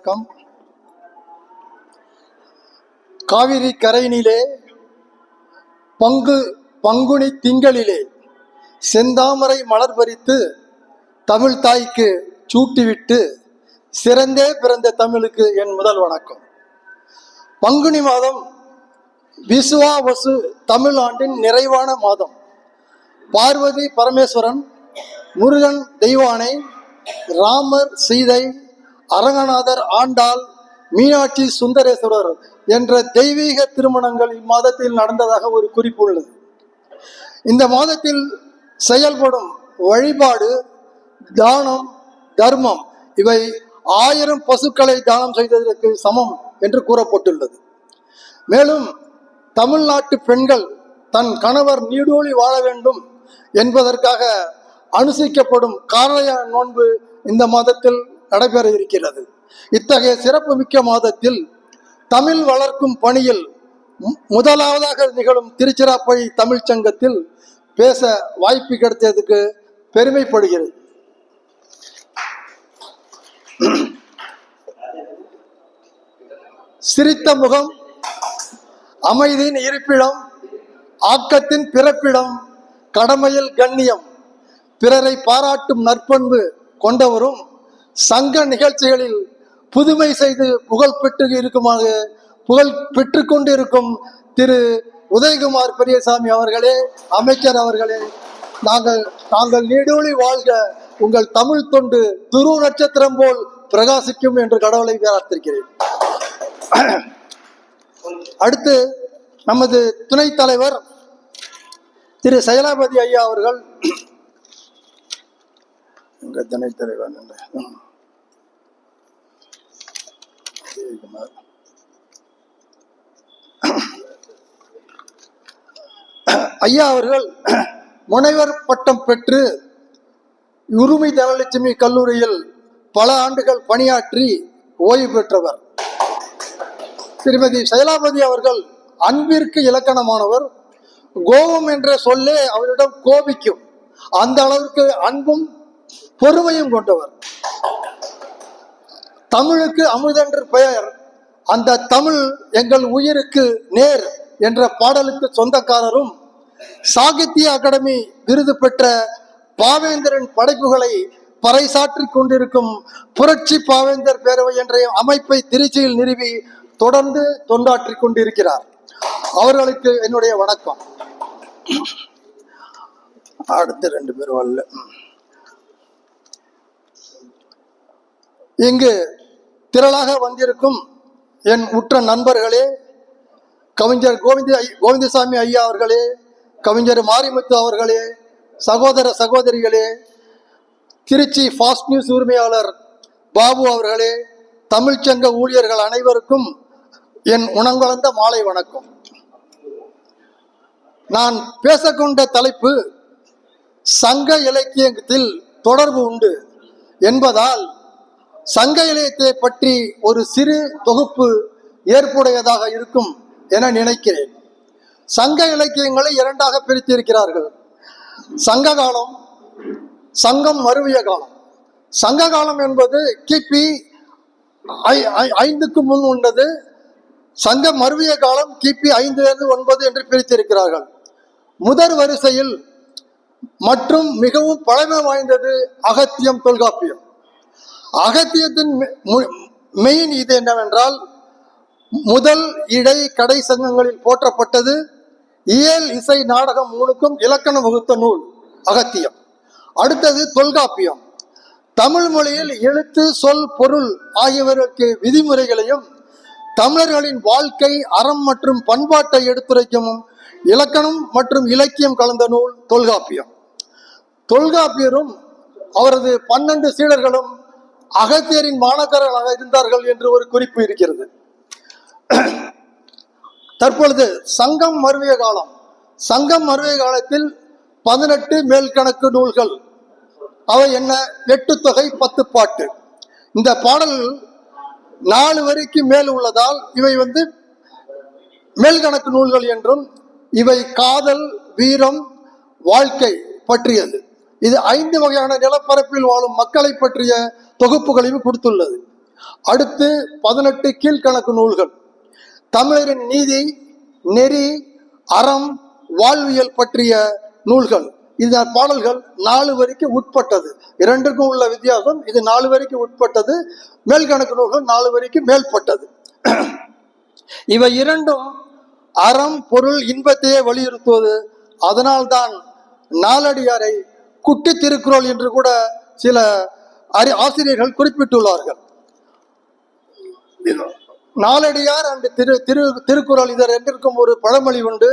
வணக்கம். காவிரி கரையினிலே பங்குனி திங்களிலே செந்தாமரை மலர் பறித்து தமிழ் தாய்க்கு சூட்டிவிட்டு சிறந்தே பிறந்த தமிழுக்கு என் முதல் வணக்கம். பங்குனி மாதம் விசுவாவசு தமிழ் ஆண்டின் நிறைவான மாதம். பார்வதி பரமேஸ்வரன், முருகன் தெய்வானை, ராமர் சீதை, அரங்கநாதர் ஆண்டாள், மீனாட்சி சுந்தரேஸ்வரர் என்ற தெய்வீக திருமணங்கள் இம்மாதத்தில் நடந்ததாக ஒரு குறிப்பு உள்ளது. இந்த மாதத்தில் செயல்படும் வழிபாடு, தானம், தர்மம் இவை 1000 பசுக்களை தானம் செய்ததற்கு சமம் என்று கூறப்பட்டுள்ளது. மேலும் தமிழ்நாட்டு பெண்கள் தன் கணவர் நீடூழி வாழ வேண்டும் என்பதற்காக அனுசரிக்கப்படும் காரய நோன்பு இந்த மாதத்தில் நடைபெற இருக்கிறது. இத்தகைய சிறப்புமிக்க மாதத்தில் தமிழ் வளர்க்கும் பணியில் முதலாவதாக நிகழும் திருச்சிராப்பள்ளி தமிழ் சங்கத்தில் பேச வாய்ப்பு கிடைத்ததுக்கு பெருமைப்படுகிறது. சிரித்த முகம் அமைதியின் இருப்பிடம், ஆக்கத்தின் பிறப்பிடம், கடமையில் கண்ணியம், பிறரை பாராட்டும் நற்பண்பு கொண்டவரும் சங்க நிகழ்ச்சிகளில் புதுமை செய்து புகழ் பெற்று கொண்டிருக்கும் திரு உதயகுமார் பெரியசாமி அவர்களே, அமைச்சர் அவர்களே, நாங்கள் நீடூழி வாழ்க, உங்கள் தமிழ் தொண்டு துருவ நட்சத்திரம் போல் பிரகாசிக்கும் என்று கடவுளை பிரார்த்திக்கிறேன். அடுத்து நமது துணைத் தலைவர் திரு சைலாபதி ஐயா அவர்கள், துணைத் தலைவர் ஐயா அவர்கள் முனைவர் பட்டம் பெற்று உரிமை தனலட்சுமி கல்லூரியில் பல ஆண்டுகள் பணியாற்றி ஓய்வு பெற்றவர். திருமதி சைலாபதி அவர்கள் அன்பிற்கு இலக்கணமானவர். கோபம் என்ற சொல்லே அவரிடம் கோபிக்கும், அந்த அளவுக்கு அன்பும் பொறுமையும் கொண்டவர். தமிழுக்கு அமுதென்று பெயர், அந்த தமிழ் எங்கள் உயிருக்கு நேர் என்ற பாடலுக்கு சொந்தக்காரரும், சாகித்ய அகாடமி விருது பெற்ற பாவேந்தரின் படைப்புகளை பறைசாற்றி கொண்டிருக்கும் புரட்சி பாவேந்தர் பேரவை என்ற அமைப்பை திருச்சியில் நிறுவி தொடர்ந்து தொண்டாற்றி கொண்டிருக்கிறார். அவர்களுக்கு என்னுடைய வணக்கம். அடுத்த 2 பேர் வரல. இங்கு திரளாக வந்திருக்கும் என் உற்ற நண்பர்களே, கவிஞர் கோவிந்தசாமி ஐயா அவர்களே, கவிஞர் மாரிமுத்து அவர்களே, சகோதர சகோதரிகளே, திருச்சி ஃபாஸ்ட் நியூஸ் உரிமையாளர் பாபு அவர்களே, தமிழ்ச்சங்க ஊழியர்கள் அனைவருக்கும் என் உணங்கலந்த மாலை வணக்கம். நான் பேசக்கொண்ட தலைப்பு சங்க இலக்கியத்தில் தொடர்பு உண்டு என்பதால் சங்க இலக்கியத்தை பற்றி ஒரு சிறு தொகுப்பு ஏற்புடையதாக இருக்கும் என நினைக்கிறேன். சங்க இலக்கியங்களை 2ஆக பிரித்திருக்கிறார்கள். சங்க காலம், சங்கம் மருவிய காலம். சங்க காலம் என்பது கிபி 5க்கு முன் உள்ளது. சங்க மருவிய காலம் கிபி 5லிருந்து 9 என்று பிரித்திருக்கிறார்கள். முதற் வரிசையில் மற்றும் மிகவும் பழமை வாய்ந்தது அகத்தியம், தொல்காப்பியம். அகத்தியத்தின் மெயின் இது என்னவென்றால், முதல் இடை கடை சங்கங்களில் போற்றப்பட்டது. இயல் இசை நாடகம் 3க்கும் இலக்கணம் வகுத்த நூல் அகத்தியம். அடுத்தது தொல்காப்பியம். தமிழ் மொழியில் எழுத்து, சொல், பொருள் ஆகியவர்களுக்கு விதிமுறைகளையும் தமிழர்களின் வாழ்க்கை, அறம் மற்றும் பண்பாட்டை எடுத்துரைக்கும் இலக்கணம் மற்றும் இலக்கியம் கலந்த நூல் தொல்காப்பியம். தொல்காப்பியரும் அவரது 12 சீடர்களும் அகத்தியரின் மாணாக்கர்களாக இருந்தார்கள் என்று ஒரு குறிப்பு இருக்கிறது. தற்பொழுது சங்கம் மருவிய காலம். சங்கம் மருவிய காலத்தில் 18 மேல்கணக்கு நூல்கள். அவை என்ன? 8 தொகை, 10 பாட்டு. இந்த பாடல் 4 வரிக்கு மேல் உள்ளதால் இவை மேல்கணக்கு நூல்கள் என்றும், இவை காதல், வீரம், வாழ்க்கை பற்றியது. இது 5 வகையான நிலப்பரப்பில் வாழும் மக்களை பற்றிய தொகுப்புகளையும் கொடுத்துள்ளது. அடுத்து 18 கீழ்கணக்கு நூல்கள். தமிழரின் நீதி, நெறி, அறம், வாழ்வியல் பற்றிய நூல்கள். இந்த பாடல்கள் 4 வரிக்கு உட்பட்டது. இரண்டுக்கும் உள்ள வித்தியாசம், இது 4 வரிக்கு உட்பட்டது, மேல்கணக்கு நூல்கள் 4 வரிக்கு மேல்பட்டது. இவை இரண்டும் அறம், பொருள், இன்பத்தையே வலியுறுத்துவது. அதனால்தான் நாலடியாரை குட்டி திருக்குறள் என்று கூட சில ஆசிரியர்கள் குறிப்பிட்டுள்ளார்கள். நாலடியார் அண்ட் திருக்குறள் இதர் என்றிருக்கும் ஒரு பழமொழி உண்டு.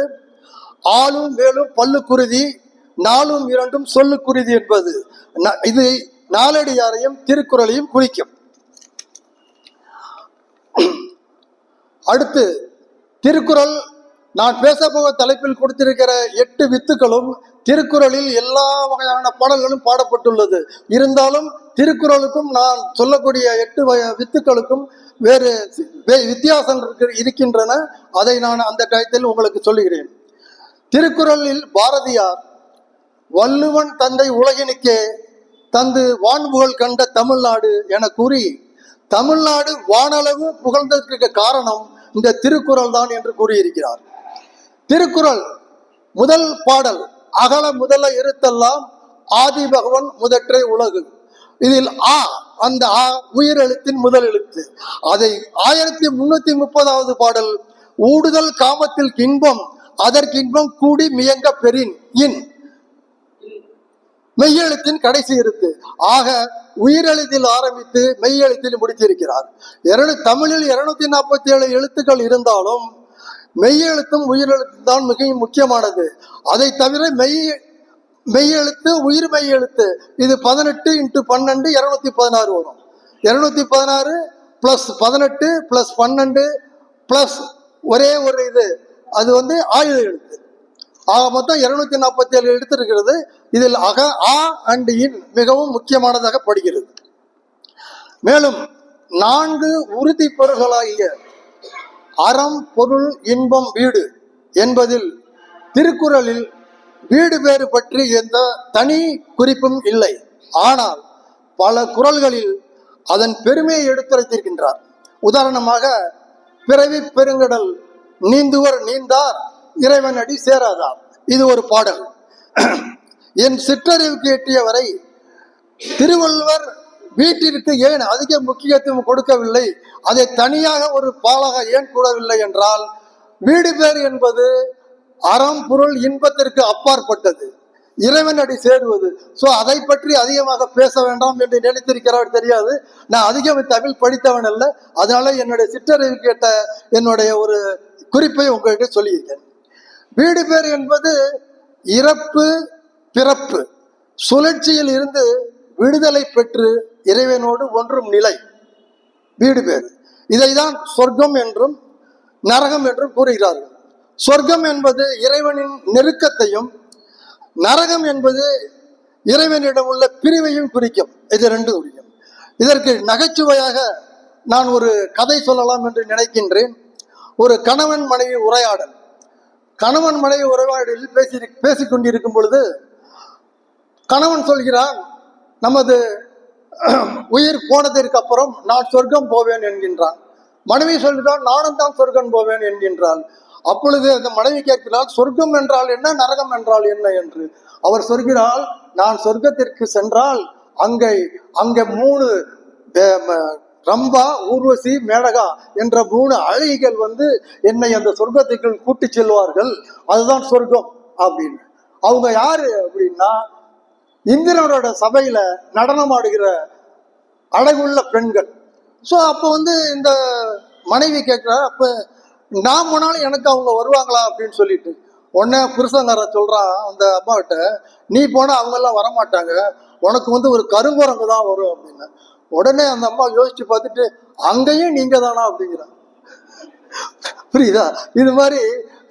ஆளும் வேலும் பல்லுக்குருதி, நாளும் இரண்டும் சொல்லுக்குருதி என்பது. இது நாலடியாரையும் திருக்குறளையும் குறிக்கும். அடுத்து திருக்குறள் நான் பேசப்போக தலைப்பில் கொடுத்திருக்கிற 8 வித்துக்களும் திருக்குறளில் எல்லா வகையான பாடல்களும் பாடப்பட்டுள்ளது. இருந்தாலும் திருக்குறளுக்கும் நான் சொல்லக்கூடிய 8 வித்துக்களுக்கும் வேறு வித்தியாசம் இருக்கின்றன. அதை நான் அந்த டயத்தில் உங்களுக்கு சொல்லுகிறேன். திருக்குறளில் பாரதியார் வள்ளுவன் தந்தை உலகினுக்கே தந்து வான்புகழ் கண்ட தமிழ்நாடு என கூறி, தமிழ்நாடு வானளவு புகழ்ந்ததற்கு காரணம் இந்த திருக்குறள் தான் என்று கூறியிருக்கிறார். திருக்குறள் முதல் பாடல் அகல முதல இருத்தெல்லாம் ஆதி பகவன் முதற்றை உலகு. இதில் அந்த உயிரெழுத்தின் முதல் எழுத்து. அதை 1330வது பாடல் ஊடுதல் காமத்தில் இன்பம் அதற்கின்பம் கூடி மியங்க பெறின் இன் மெய்யெழுத்தின் கடைசி எழுத்து. ஆக உயிரெழுத்தில் ஆரம்பித்து மெய்யெழுத்தில் முடித்திருக்கிறார். தமிழில் 247 எழுத்துக்கள் இருந்தாலும் மெய்யெழுத்தும் உயிரெழுத்தும் தான் மிக முக்கியமானது. அதை தவிர மெய்யெழுத்து உயிர் மெய்யெழுத்து இது 18 × 12 216 வரும். 216 + 18 + 12 + ஒரே ஒரு இது அது ஆயுத எழுத்து. ஆக மொத்தம் 247 எழுத்து இருக்கிறது. இதில் ஆ அண்ட் இன் மிகவும் முக்கியமானதாக படுகிறது. மேலும் 4 உறுதி பொருள்களாகிய அறம், பொருள், இன்பம், வீடு என்பதில் திருக்குறளில் வீடு பேறு பற்றி எந்த தனி குறிப்பும் இல்லை. ஆனால் பல குறள்களில் அதன் பெருமையை எடுத்துரைத்திருக்கின்றார். உதாரணமாக பிறவி பெருங்கடல் நீந்துவர் நீந்தார் இறைவன் அடி சேராதார், இது ஒரு பாடல். என் சிற்றறிவுக்கு எட்டிய வரை திருவள்ளுவர் வீட்டிற்கு ஏன் அதிக முக்கியத்துவம் கொடுக்கவில்லை, அதை தனியாக ஒரு பாலாக ஏன் கூடவில்லை என்றால், வீடு பேர் என்பது அறம், பொருள், இன்பத்திற்கு அப்பாற்பட்டது, இறைவன் அடி சேருவது. ஸோ அதை பற்றி அதிகமாக பேச வேண்டாம் என்று நினைத்திருக்கிறார் தெரியாது. நான் அதிகம் தமிழ் படித்தவன் அல்ல, அதனால என்னுடைய சிற்றறிவு கேட்ட என்னுடைய ஒரு குறிப்பை உங்கள்கிட்ட சொல்லியிருக்கேன். வீடு பேர் என்பது இறப்பு பிறப்பு சுழற்சியில் இருந்து விடுதலை பெற்று இறைவனோடு ஒன்றும் நிலை வீடு பேர். இதைதான் சொர்க்கம் என்றும் நரகம் என்றும் கூறுகிறார்கள். சொர்க்கம் என்பது இறைவனின் நெருக்கத்தையும், நரகம் என்பது இறைவனிடம் உள்ள பிரிவையும் குறிக்கும். இது ரெண்டும் குறிக்கும். இதற்கு நகைச்சுவையாக நான் ஒரு கதை சொல்லலாம் என்று நினைக்கின்றேன். ஒரு கணவன் மனைவி உரையாடல். கணவன் மனைவி உரையாடலில் பேசிக்கொண்டிருக்கும் பொழுது கணவன் சொல்கிறான், நமது உயிர் போனதற்கு அப்புறம் நான் சொர்க்கம் போவேன் என்கின்றான். மனைவி சொல்கிறான், நானும் தான் சொர்க்கம் போவேன் என்கின்றாள். அப்பொழுது அந்த மனைவி கேட்கிறாள், சொர்க்கம் என்றால் என்ன, நரகம் என்றால் என்ன என்று. அவர் சொல்கிறாள், நான் சொர்க்கத்திற்கு சென்றால் அங்கே 3 ரம்பா, ஊர்வசி, மேடகா என்ற 3 அழகிகள் என்னை அந்த சொர்க்கத்திற்குள் கூட்டி செல்வார்கள், அதுதான் சொர்க்கம் அப்படின்னு. அவங்க யாரு அப்படின்னா, இந்திரனோட சபையில நடனம் ஆடுகிற அழகுள்ள பெண்கள். ஸோ அப்போ இந்த மனைவி கேட்குற, அப்போ நான் போனாலும் எனக்கு அவங்க வருவாங்களா அப்படின்னு சொல்லிட்டு உடனே புருஷங்கார சொல்றான் அந்த அம்மாகிட்ட, நீ போனா அவங்க எல்லாம் வரமாட்டாங்க, உனக்கு ஒரு கருங்குரங்கு தான் வரும் அப்படின்னு. உடனே அந்த அம்மா யோசிச்சு பார்த்துட்டு, அங்கேயும் நீங்க தானா அப்படிங்கிறான். புரியுதா? இது மாதிரி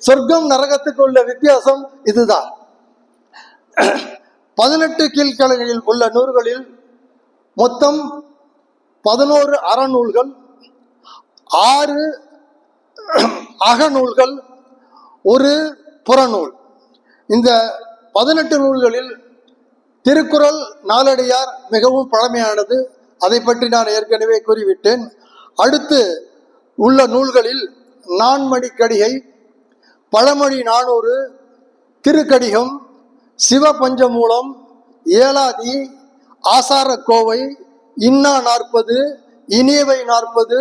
சொர்க்கம் நரகத்துக்கு உள்ள வித்தியாசம் இதுதான். 18 கீழ்கணக்கில் உள்ள நூல்களில் மொத்தம் 11 அறநூல்கள், 6 அகநூல்கள், 1 புறநூல். இந்த 18 நூல்களில் திருக்குறள் நாலடியார் மிகவும் பழமையானது. அதை பற்றி நான் ஏற்கனவே கூறிவிட்டேன். அடுத்து உள்ள நூல்களில் நான்மணிக்கடிகை, பழமொழி 400, திருக்கடிகம், சிவபஞ்சமூலம், ஏலாதி, ஆசாரக்கோவை, இன்னா 40, இனியவை 40,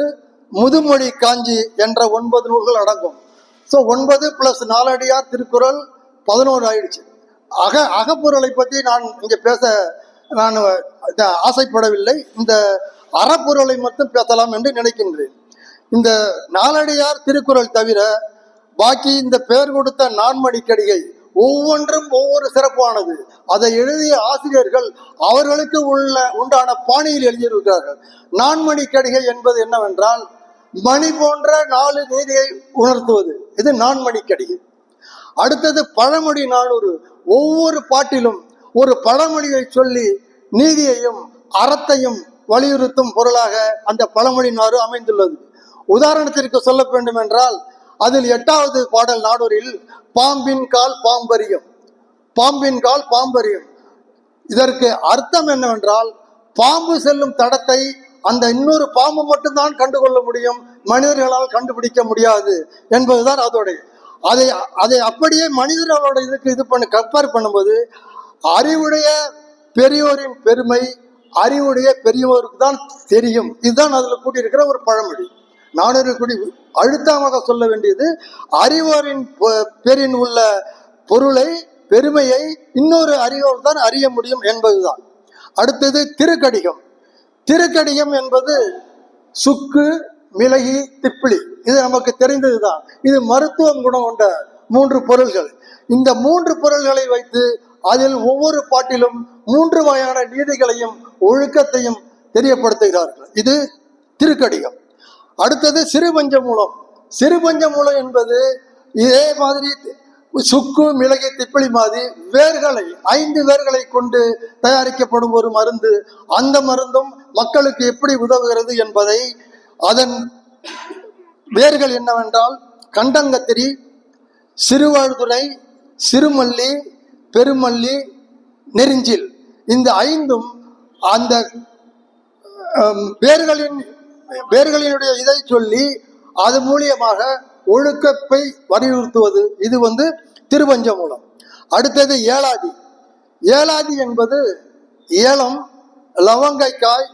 முதுமொழி காஞ்சி என்ற 9 நூல்கள் அடங்கும். ஸோ 9 + நாலடியார் திருக்குறள் 11 ஆயிடுச்சு. அகப்பொருளை பற்றி நான் இங்கே பேச நான் ஆசைப்படவில்லை. இந்த அறப்பொருளை மட்டும் பேசலாம் என்று நினைக்கின்றேன். இந்த நாலடியார் திருக்குறள் தவிர பாக்கி இந்த பெயர் கொடுத்த நான்மணிக்கடிகை ஒவ்வொன்றும் ஒவ்வொரு சிறப்பானது. அதை எழுதிய ஆசிரியர்கள் அவர்களுக்கு உண்டான பாணியில் எழுதியிருக்கிறார்கள். நான்மணிக்கடிகை என்பது என்னவென்றால் மணி போன்ற 4 நீதியை உணர்த்துவது. இது நான்மணிக்கடிகை. அடுத்தது பழமொழி 400. ஒவ்வொரு பாட்டிலும் ஒரு பழமொழியை சொல்லி நீதியையும் அறத்தையும் வலியுறுத்தும் பொருளாக அந்த பழமொழி 400 அமைந்துள்ளது. உதாரணத்திற்கு சொல்ல வேண்டும் என்றால் அதில் 8வது பாடல் 400 பாம்பின் கால் பாம்பரியம், பாம்பின் கால் பாம்பரியம். இதற்கு அர்த்தம் என்னவென்றால் பாம்பு செல்லும் தடத்தை அந்த இன்னொரு பாம்பு மட்டும்தான் கண்டுகொள்ள முடியும், மனிதர்களால் கண்டுபிடிக்க முடியாது என்பதுதான் அதோடைய. அதை அப்படியே மனிதர்களோட இதுக்கு கம்பேர் பண்ணும்போது அறிவுடைய பெரியோரின் பெருமை அறிவுடைய பெரியவருக்கு தான் தெரியும். இதுதான் அதில் கூட்டியிருக்கிற ஒரு பழமொழி. 400 கூடி அழுத்தமாக சொல்ல வேண்டியது அறிவோரின் பேரின் உள்ள பொருளை பெருமையை இன்னொரு அறிவோர் தான் அறிய முடியும் என்பதுதான். அடுத்தது திருக்கடிகம். திருக்கடிகம் என்பது சுக்கு, மிளகி, திப்பிலி. இது நமக்கு தெரிந்ததுதான். இது மருத்துவம் குணம் கொண்ட 3 பொருள்கள். இந்த 3 பொருள்களை வைத்து அதில் ஒவ்வொரு பாட்டிலும் 3 வகையான நீதிகளையும் ஒழுக்கத்தையும் தெரியப்படுத்துகிறார்கள். இது திருக்கடிகம். அடுத்தது சிறுபஞ்சமூலம். சிறுபஞ்சமூலம் என்பது இதே மாதிரி சுக்கு, மிளகு, திப்பிலி மாதிரி வேர்களை 5 வேர்களை கொண்டு தயாரிக்கப்படும் ஒரு மருந்து. அந்த மருந்தும் மக்களுக்கு எப்படி உதவுகிறது என்பதை, அதன் வேர்கள் என்னவென்றால் கண்டங்கத்திரி, சிறுவாழ்துறை, சிறுமல்லி, பெருமல்லி, நெருஞ்சில். இந்த 5ம் அந்த வேர்களினுடைய இதை சொல்லி அது மூலியமாக ஒழுக்கத்தை வலியுறுத்துவது. இது திருபஞ்சமூலம். அடுத்தது ஏலாதி. ஏலாதி என்பது ஏலம், லவங்கைக்காய்,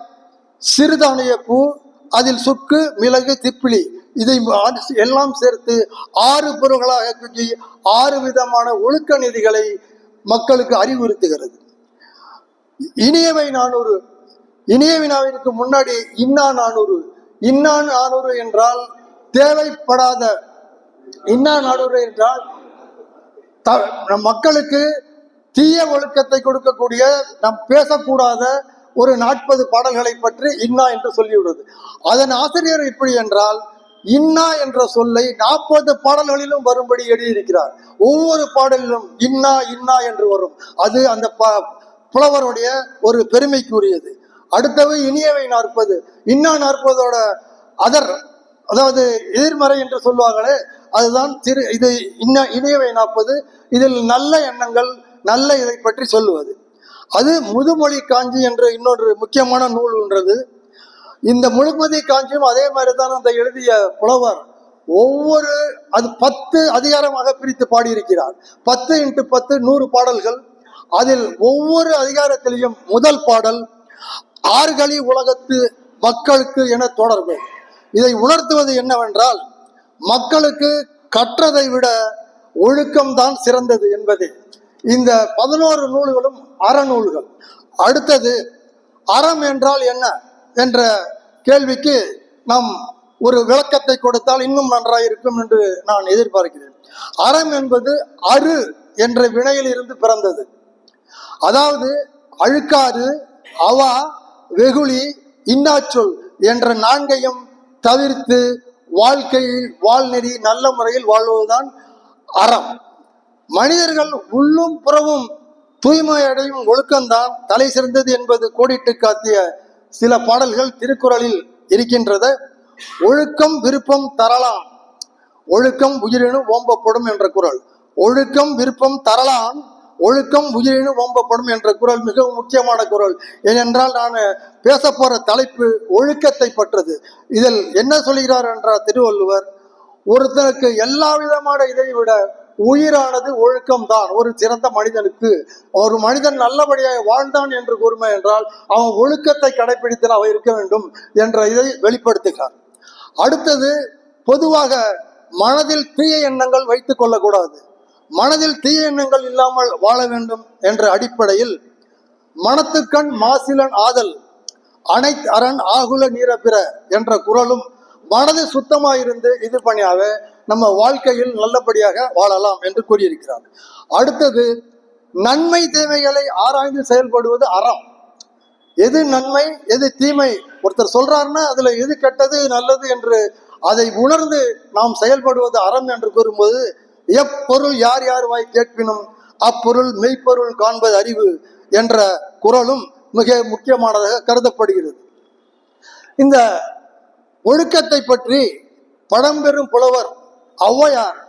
சிறுதானிய பூ, அதில் சுக்கு, மிளகு, திப்பிலி இதை எல்லாம் சேர்த்து 6 பொருள்களாக தூக்கி 6 விதமான ஒழுக்க நீதிகளை மக்களுக்கு அறிவுறுத்துகிறது. இனியவை 400. இனியவினாவிற்கு முன்னாடி இன்னா 400. இன்னா 400 என்றால் தேவைப்படாத, இன்னா 400 என்றால் மக்களுக்கு தீய ஒழுக்கத்தை கொடுக்கக்கூடிய, நாம் பேசக்கூடாத ஒரு 40 பாடல்களை பற்றி இன்னா என்று சொல்லிவிடுவது. அதன் ஆசிரியர் எப்படி என்றால் இன்னா என்ற சொல்லை 40 பாடல்களிலும் வரும்படி எழுதியிருக்கிறார். ஒவ்வொரு பாடலிலும் இன்னா இன்னா என்று வரும். அது அந்த புலவருடைய ஒரு பெருமைக்குரியது. அடுத்தது இனியவை 40. இன்னா 40ஓட அதாவது எதிர்மறை என்று சொல்லுவாங்களே, அதுதான் இது இனியவை 40. இதில் நல்ல எண்ணங்கள், நல்ல இதை பற்றி சொல்லுவது. அது முதுமொழி காஞ்சி என்ற இன்னொரு முக்கியமான நூல் உள்ளது. இந்த முழுமதி காஞ்சியும் அதே மாதிரி தான் அந்த எழுதிய புலவர் அது 10 அதிகாரமாக பிரித்து பாடியிருக்கிறார். 10 × 10 100 பாடல்கள். அதில் ஒவ்வொரு அதிகாரத்திலையும் முதல் பாடல் ஆர்களி உலகத்து மக்களுக்கு என தொடர்பு. இதை உணர்த்துவது என்னவென்றால் மக்களுக்கு கற்றதை விட ஒழுக்கம்தான் சிறந்தது என்பது. இந்த 11 நூல்களும் அறநூல்கள். அடுத்தது அறம் என்றால் என்ன என்ற கேள்விக்கு நாம் ஒரு விளக்கத்தை கொடுத்தால் இன்னும் நன்றாக இருக்கும் என்று நான் எதிர்பார்க்கிறேன். அறம் என்பது அரு என்ற வினையில் இருந்து பிறந்தது. அதாவது அழுக்காறு, அவா, வெகுளி, இன்னாச்சொல் என்ற 4ஐயும் தவிர்த்து வாழ்க்கையில் வாழ்நெறி நல்ல முறையில் வாழ்வதுதான் அறம். மனிதர்கள் உள்ளும் புறவும் தூய்மையடையும் ஒழுக்கம்தான் தலை சிறந்தது என்பது கோடிட்டு காட்டிய சில பாடல்கள் திருக்குறளில் இருக்கின்றது. ஒழுக்கம் விருப்பம் தரலாம், ஒழுக்கம் உயிரினும் ஓம்பப்படும் என்ற குறள். ஒழுக்கம் விருப்பம் தரலாம், ஒழுக்கம் உயிரினும் ஓம்பப்படும் என்ற குறள் மிகவும் முக்கியமான குறள். ஏனென்றால் நான் பேச போற தலைப்பு ஒழுக்கத்தை பற்றது. இதில் என்ன சொல்கிறார் என்றால் திருவள்ளுவர், ஒருத்தனுக்கு எல்லா விதமான இதை விட உயிரானது ஒழுக்கம் தான். ஒரு சிறந்த மனிதனுக்கு, ஒரு மனிதன் நல்லபடியாக வாழ்ந்தான் என்று கூறுமை என்றால் அவன் ஒழுக்கத்தை கடைபிடித்து அவன் இருக்க வேண்டும் என்ற இதை வெளிப்படுத்துகிறார். அடுத்தது, பொதுவாக மனதில் தீய எண்ணங்கள் வைத்துக் கொள்ளக்கூடாது. மனதில் தீய எண்ணங்கள் இல்லாமல் வாழ வேண்டும் என்ற அடிப்படையில் மனத்துக்கண் மாசிலன் ஆதல் அனைத்து அரண் ஆகுல நீரப்பிற என்ற குறளும் மனது சுத்தமாயிருந்து இது பண்ணியாக நம்ம வாழ்க்கையில் நல்லபடியாக வாழலாம் என்று கூறியிருக்கிறார். அடுத்தது, நன்மை தீமைகளை ஆராய்ந்து செயல்படுவது அறம். எது நன்மை எது தீமை ஒருத்தர் சொல்றாருன்னா அதுல எது கெட்டது நல்லது என்று அதை உணர்ந்து நாம் செயல்படுவது அறம் என்று கூறும்போது, எப்பொருள் யார் யார் வாய் கேட்பினும் அப்பொருள் மெய்ப்பொருள் காண்பது அறிவு என்ற குறளும் மிக முக்கியமானதாக கருதப்படுகிறது. இந்த ஒழுக்கத்தை பற்றி பழம்பெரும் புலவர் ஔவையார்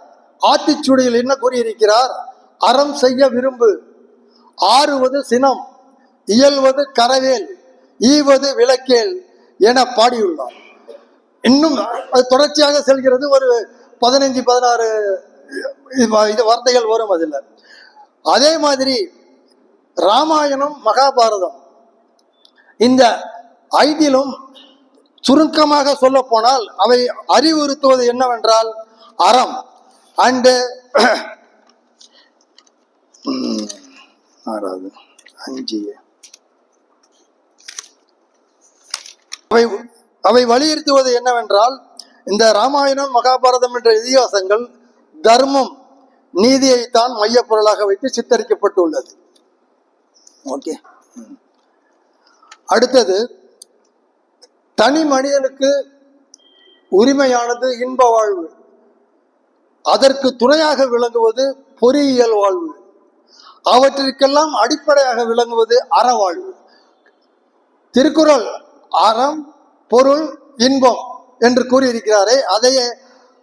ஆத்திச்சூடியில் என்ன கூறியிருக்கிறார்? அறம் செய்ய விரும்பு, ஆறுவது சினம், இயல்வது கரவேல், ஈவது விளக்கேல் என பாடியுள்ளார். இன்னும் அது தொடர்ச்சியாக செல்கிறது. ஒரு 15-16 வார்த்தைகள் வரும் அதில். அதே மாதிரி ராமாயணம் மகாபாரதம் இந்த ஐந்திலும் சுருக்கமாக சொல்ல போனால் அவை அறிவுறுத்துவது என்னவென்றால் அறம் அண்டு 5 அவை வலியுறுத்துவது என்னவென்றால் இந்த ராமாயணம் மகாபாரதம் என்ற இதிகாசங்கள் தர்மம் நீதியைத்தான் மையப்பொருளாக வைத்து சித்தரிக்கப்பட்டுள்ளது. ஓகே. அடுத்தது, தனி மனிதனுக்கு உரிமையானது இன்ப வாழ்வு, அதற்கு துணையாக விளங்குவது பொறியியல் வாழ்வு, அவற்றிற்கெல்லாம் அடிப்படையாக விளங்குவது அறவாழ்வு. திருக்குறள் அறம் பொருள் இன்பம் என்று கூறியிருக்கிறாரே, அதையே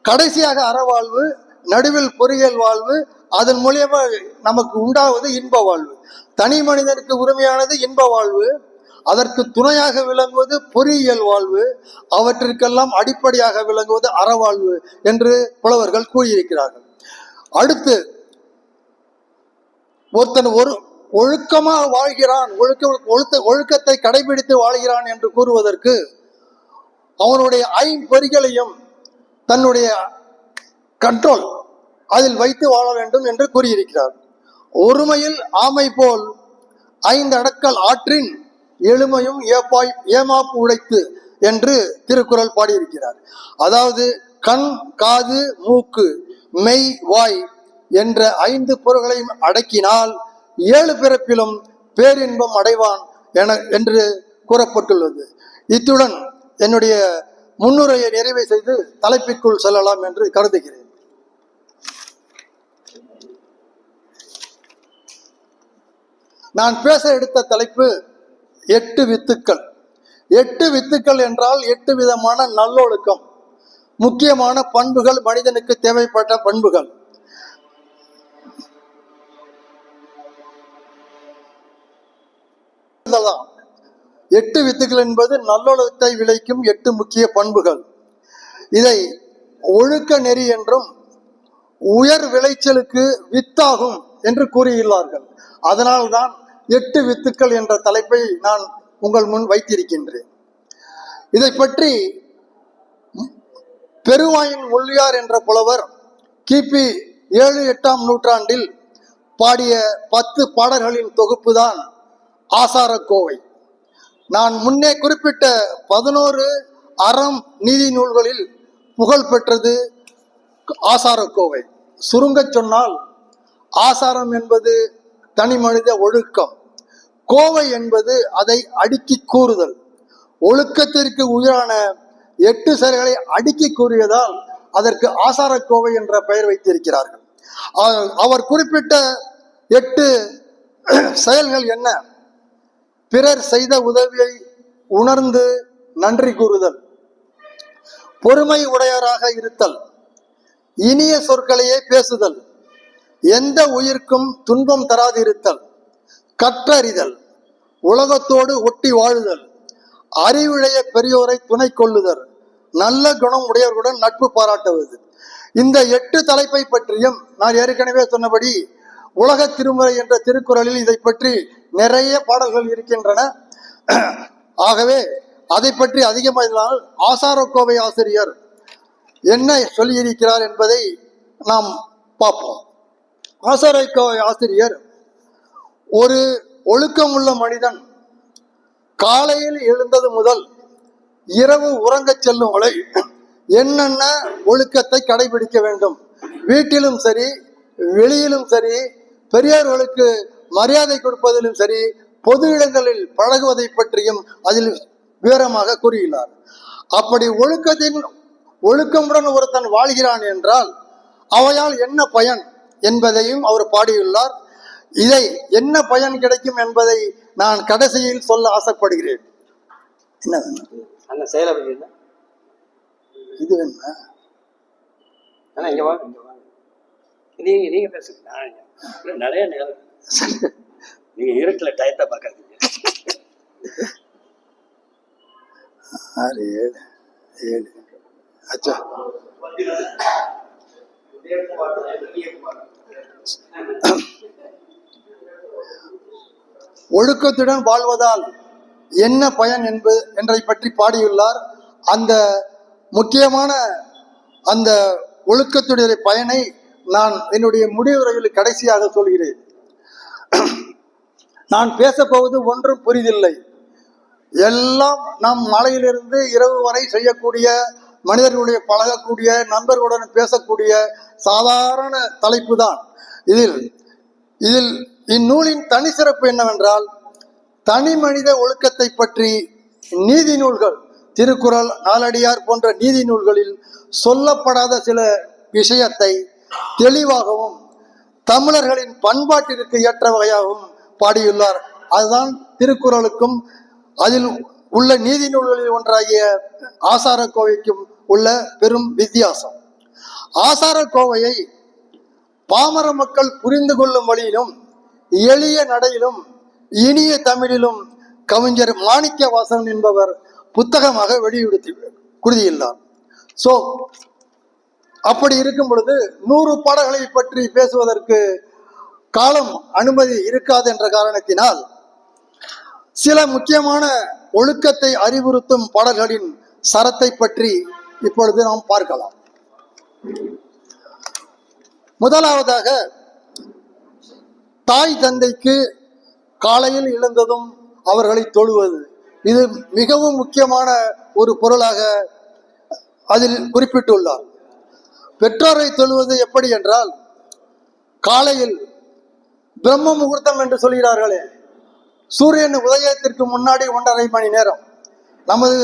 கடைசியாக அறவாழ்வு, நடுவில் பொறியியல் வாழ்வு, அதன் மூலியமாக நமக்கு உண்டாவது இன்ப வாழ்வு. தனி மனிதனுக்கு உரிமையானது இன்ப வாழ்வு, அதற்கு துணையாக விளங்குவது பொறியியல் வாழ்வு, அவற்றிற்கெல்லாம் அடிப்படையாக விளங்குவது அறவாழ்வு என்று புலவர்கள் கூறியிருக்கிறார்கள். அடுத்து, ஒருத்தன் ஒழுக்கமாக வாழ்கிறான், ஒழுக்கத்தை கடைபிடித்து வாழ்கிறான் என்று கூறுவதற்கு அவனுடைய ஐம்பொறிகளையும் தன்னுடைய கண்ட்ரோல் அதில் வைத்து வாழ வேண்டும் என்று கூறியிருக்கிறார். ஒருமையில் ஆமை போல் 5 அடக்கல் ஆற்றின் எளிமையும் ஏமாப்பு உடைத்து என்று திருக்குறள் பாடியிருக்கிறார். அதாவது கண், காது, மூக்கு, மெய், வாய் என்ற 5 பொருள்களையும் அடக்கினால் 7 பிறப்பிலும் பேரின்பம் அடைவான் என்று கூறப்பட்டுள்ளது. இத்துடன் என்னுடைய முன்னுரையை நிறைவு செய்து தலைப்பிற்குள் செல்லலாம் என்று கருதுகிறேன். நான் பேச எடுத்த தலைப்பு 8 வித்துக்கள். 8 வித்துக்கள் என்றால் 8 விதமான நல்லொழுக்கம், முக்கியமான பண்புகள், மனிதனுக்கு தேவைப்பட்ட பண்புகள். தான் 8 வித்துக்கள் என்பது நல்லொழுக்கத்தை விளைக்கும் 8 முக்கிய பண்புகள். இதை ஒழுக்க நெறி என்றும் உயர் விளைச்சலுக்கு வித்தாகும் என்று கூறியுள்ளார்கள். அதனால்தான் 8 வித்துக்கள் என்ற தலைப்பை நான் உங்கள் முன் வைத்திருக்கின்றேன். இதை பற்றி பெருவாயின் முள்ளியார் என்ற புலவர் கிபி 7-8ஆம் நூற்றாண்டில் பாடிய 10 பாடல்களின் தொகுப்புதான் ஆசாரக்கோவை. நான் முன்னே குறிப்பிட்ட 11 அறம் நீதி நூல்களில் புகழ் பெற்றது ஆசாரக்கோவை. சுருங்கச் சொன்னால் ஆசாரம் என்பது தனி மனித ஒழுக்கம், கோவை என்பது அதை அடுக்கி கூறுதல். ஒழுக்கத்திற்கு உயிரான 8 செயல்களை அடுக்கி கூறியதால் அதற்கு ஆசாரக்கோவை என்ற பெயர் வைத்திருக்கிறார்கள். அவர் குறிப்பிட்ட 8 செயல்கள் என்ன? பிறர் செய்த உதவியை உணர்ந்து நன்றி கூறுதல், பொறுமை உடையவராக இருத்தல், இனிய சொற்களையே பேசுதல், எந்த உயிர்க்கும் துன்பம் தராதிருத்தல், கற்றறிதல், உலகத்தோடு ஒட்டி வாழுதல், அறிவுடைய பெரியோரை துணை கொள்ளுதல், நல்ல குணம் உடையவர்களுடன் நட்பு பாராட்டுவது. இந்த 8 தலைப்பை பற்றியும் நான் ஏற்கனவே சொன்னபடி உலக திருமுறை என்ற திருக்குறளில் இதை பற்றி நிறைய பாடல்கள் இருக்கின்றன. ஆகவே அதை பற்றி அதிகமாக ஆசாரக்கோவை ஆசிரியர் என்ன சொல்லியிருக்கிறார் என்பதை நாம் பார்ப்போம். ஆசாரக்கோவை ஆசிரியர், ஒரு ஒழுக்கமுள்ள மனிதன் காலையில் எழுந்தது முதல் இரவு உறங்கச் செல்லும் வரை என்னென்ன ஒழுக்கத்தை கடைபிடிக்க வேண்டும், வீட்டிலும் சரி வெளியிலும் சரி, பெரியோர்களுக்கு மரியாதை கொடுப்பதிலும் சரி, பொது இடங்களில் பழகுவதை பற்றியும் அதில் விவரமாக கூறுகிறார். அப்படி ஒழுக்கமுடன் ஒருத்தன் வாழ்கிறான் என்றால் அவையால் என்ன பயன் என்பதையும் அவர் பாடியுள்ளார். இதை என்ன பயன் கிடைக்கும் என்பதை நான் கடைசியில் சொல்ல ஆசைப்படுகிறேன். என்ன இது வேணுமா? நீங்க பேசுங்க, நிறைய நேரம் நீங்க இருட்டுல டயத்தை பார்க்காதீங்க. 6, 7 அச்சா. ஒழுக்கத்துடன் வாழ்வதால் என்ன பயன் என்பதை பற்றி பாடியுள்ளார். அந்த முக்கியமான அந்த ஒழுக்கத்துடைய பயனை நான் என்னுடைய முடிவுரையில் கடைசியாக சொல்கிறேன். நான் பேசப்போவது ஒன்றும் புரிதில்லை. எல்லாம் நம் மலையிலிருந்து இரவு வரை செய்யக்கூடிய, மனிதர்களுடைய பழகக்கூடிய, நண்பர்களுடன் பேசக்கூடிய சாதாரண தலைப்பு தான். இதில் இந்நூலின் தனி சிறப்பு என்னவென்றால், தனி மனித ஒழுக்கத்தை பற்றி நீதி நூல்கள், திருக்குறள், நாலடியார் போன்ற நீதி நூல்களில் சொல்லப்படாத சில விஷயத்தை தெளிவாகவும் தமிழர்களின் பண்பாட்டிற்கு ஏற்ற வகையாகவும் பாடியுள்ளார். அதுதான் திருக்குறளுக்கும் அதில் உள்ள நீதி நூல்களில் ஒன்றாகிய ஆசாரக்கோவைக்கும் உள்ள பெரும் வித்தியாசம். ஆசாரக்கோவையை பாமர மக்கள் புரிந்து கொள்ளும் வழியிலும் எளிய நடையிலும் இனிய தமிழிலும் கவிஞர் மாணிக்கவாசகன் என்பவர் புத்தகமாக வெளியிடுத்தியுள்ளார். அப்படி இருக்கும் பொழுது 100 பாடல்களை பற்றி பேசுவதற்கு காலம் அனுமதி இருக்காது என்ற காரணத்தினால் சில முக்கியமான ஒழுக்கத்தை அறிவுறுத்தும் பாடல்களின் சரத்தை பற்றி இப்பொழுது நாம் பார்க்கலாம். முதலாவதாக, தாய் தந்தைக்கு காலையில் எழுந்ததும் அவர்களை தொழுவது. இது மிகவும் முக்கியமான ஒரு பொருளாக அதில் குறிப்பிட்டுள்ளார். பெற்றோரை தொழுவது எப்படி என்றால், காலையில் பிரம்ம முகூர்த்தம் என்று சொல்கிறார்களே, சூரியன் உதயத்திற்கு முன்னாடி 1.5 மணி நேரம். நமது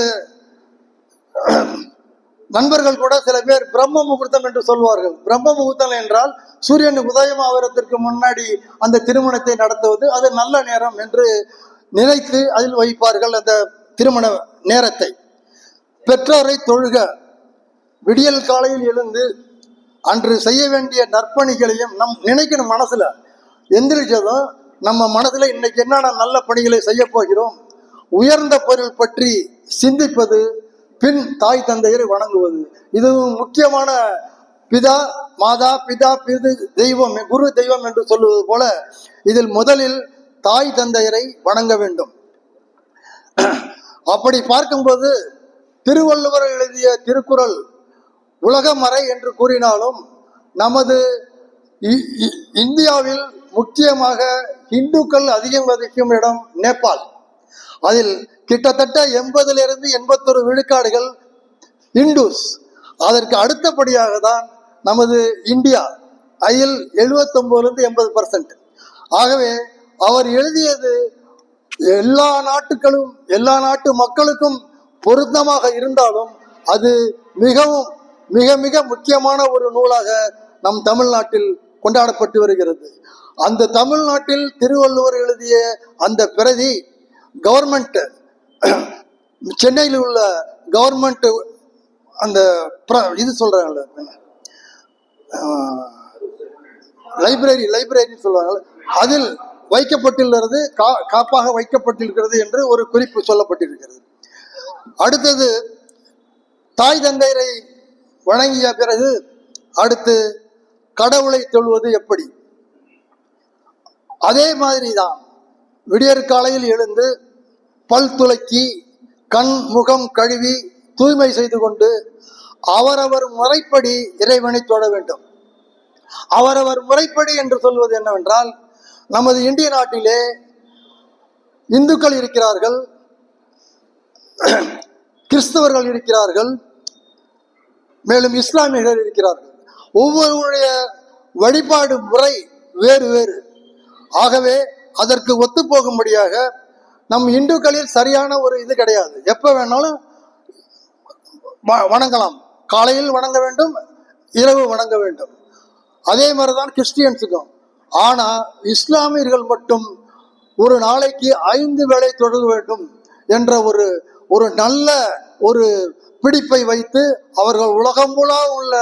நண்பர்கள் கூட சில பேர் பிரம்ம முகூர்த்தம் என்று சொல்வார்கள். பிரம்ம முகூர்த்தம் என்றால் சூரியன் உதயம் ஆவதற்கு முன்னாடி அந்த திருமணத்தை நடத்துவது, அது நல்ல நேரம் என்று நினைத்து அதில் வைப்பார்கள் அந்த திருமண நேரத்தை. பெற்றோரை தொழுக, விடியல் காலையில் எழுந்து அன்று செய்ய வேண்டிய நற்பணிகளையும் நம் நினைக்கணும். மனசுல எந்திரிச்சதும் நம்ம மனசுல இன்னைக்கு என்னென்ன நல்ல பணிகளை செய்ய போகிறோம், உயர்ந்த பொருள் பற்றி சிந்திப்பது, பின் தாய் தந்தையரை வணங்குவது. இது முக்கியமான பிதா மாதா பிதா பிது தெய்வம் குரு தெய்வம் என்று சொல்லுவது போல இதில் முதலில் தாய் தந்தையரை வணங்க வேண்டும். அப்படி பார்க்கும்போது திருவள்ளுவர் எழுதிய திருக்குறள் உலகமறை என்று கூறினாலும் நமது இந்தியாவில் முக்கியமாக இந்துக்கள் அதிகம் வசிக்கும் இடம் நேபாள். அதில் கிட்டத்தட்ட 80லிருந்து 81 விழுக்காடுகள் இந்துஸ். அதற்கு அடுத்தபடியாக தான் நமது இந்தியா, அதில் 79லிருந்து 80%. ஆகவே அவர் எழுதியது எல்லா நாட்டு மக்களுக்கும் பொருத்தமாக இருந்தாலும் அது மிகவும் மிக மிக முக்கியமான ஒரு நூலாக நம் தமிழ்நாட்டில் கொண்டாடப்பட்டு வருகிறது. அந்த தமிழ்நாட்டில் திருவள்ளுவர் எழுதிய அந்த பிரதி கவர்மெண்ட், சென்னையில் உள்ள கவர்மெண்ட் அந்த இது சொல்றாங்கல்ல, லைப்ரரி சொல்லுவாங்க, அதில் வைக்கப்பட்டுள்ளது, காப்பாக வைக்கப்பட்டிருக்கிறது என்று ஒரு குறிப்பு சொல்லப்பட்டிருக்கிறது. அடுத்தது தாய் தந்தையரை வணங்கிய பிறகு அடுத்து கடவுளை தொழுவது எப்படி? அதே மாதிரிதான். விடியற் காலையில் எழுந்து பல் துலக்கி கண் முகம் கழுவி தூய்மை செய்து கொண்டு அவரவர் முறைப்படி இறைவனை தொழ வேண்டும். அவரவர் முறைப்படி என்று சொல்வது என்னவென்றால், நமது இந்திய நாட்டிலே இந்துக்கள் இருக்கிறார்கள், கிறிஸ்தவர்கள் இருக்கிறார்கள், மேலும் இஸ்லாமியர்கள் இருக்கிறார்கள். ஒவ்வொருவருடைய வழிபாடு முறை வேறு வேறு. ஆகவே அதற்கு ஒத்து போகும்படியாக நம் இந்துக்களில் சரியான ஒரு இது கிடையாது. எப்ப வேணாலும் வணங்கலாம். காலையில் வணங்க வேண்டும், இரவு வணங்க வேண்டும். அதே மாதிரிதான் கிறிஸ்டியன்ஸுக்கும். ஆனா இஸ்லாமியர்கள் மட்டும் ஒரு நாளைக்கு 5 வேளை தொழுக வேண்டும் என்ற ஒரு நல்ல ஒரு பிடிப்பை வைத்து அவர்கள் உலகம் முழா உள்ள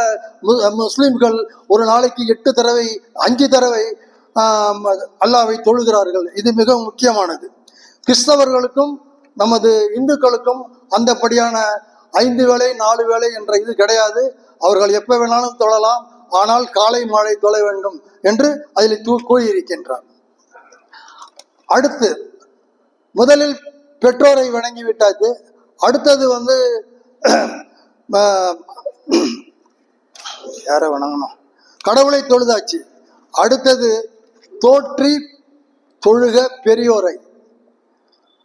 முஸ்லிம்கள் ஒரு நாளைக்கு 8 தடவை 5 தடவை அல்லாவை தொழுகிறார்கள். இது மிக முக்கியமானது. கிறிஸ்தவர்களுக்கும் நமது இந்துக்களுக்கும் அந்தபடியான 5 வேளை 4 வேளை என்ற இது கிடையாது. அவர்கள் எப்ப வேணாலும் தொழலாம், ஆனால் காலை மாலை தொழ வேண்டும் என்று அதில் கூறியிருக்கின்றார். அடுத்து முதலில் பெற்றோரை வணங்கிவிட்டாச்சு. அடுத்தது யார வணங்கணும், கடவுளை தொழுதாச்சு. அடுத்தது தோற்றி தொழுக பெரியோரை.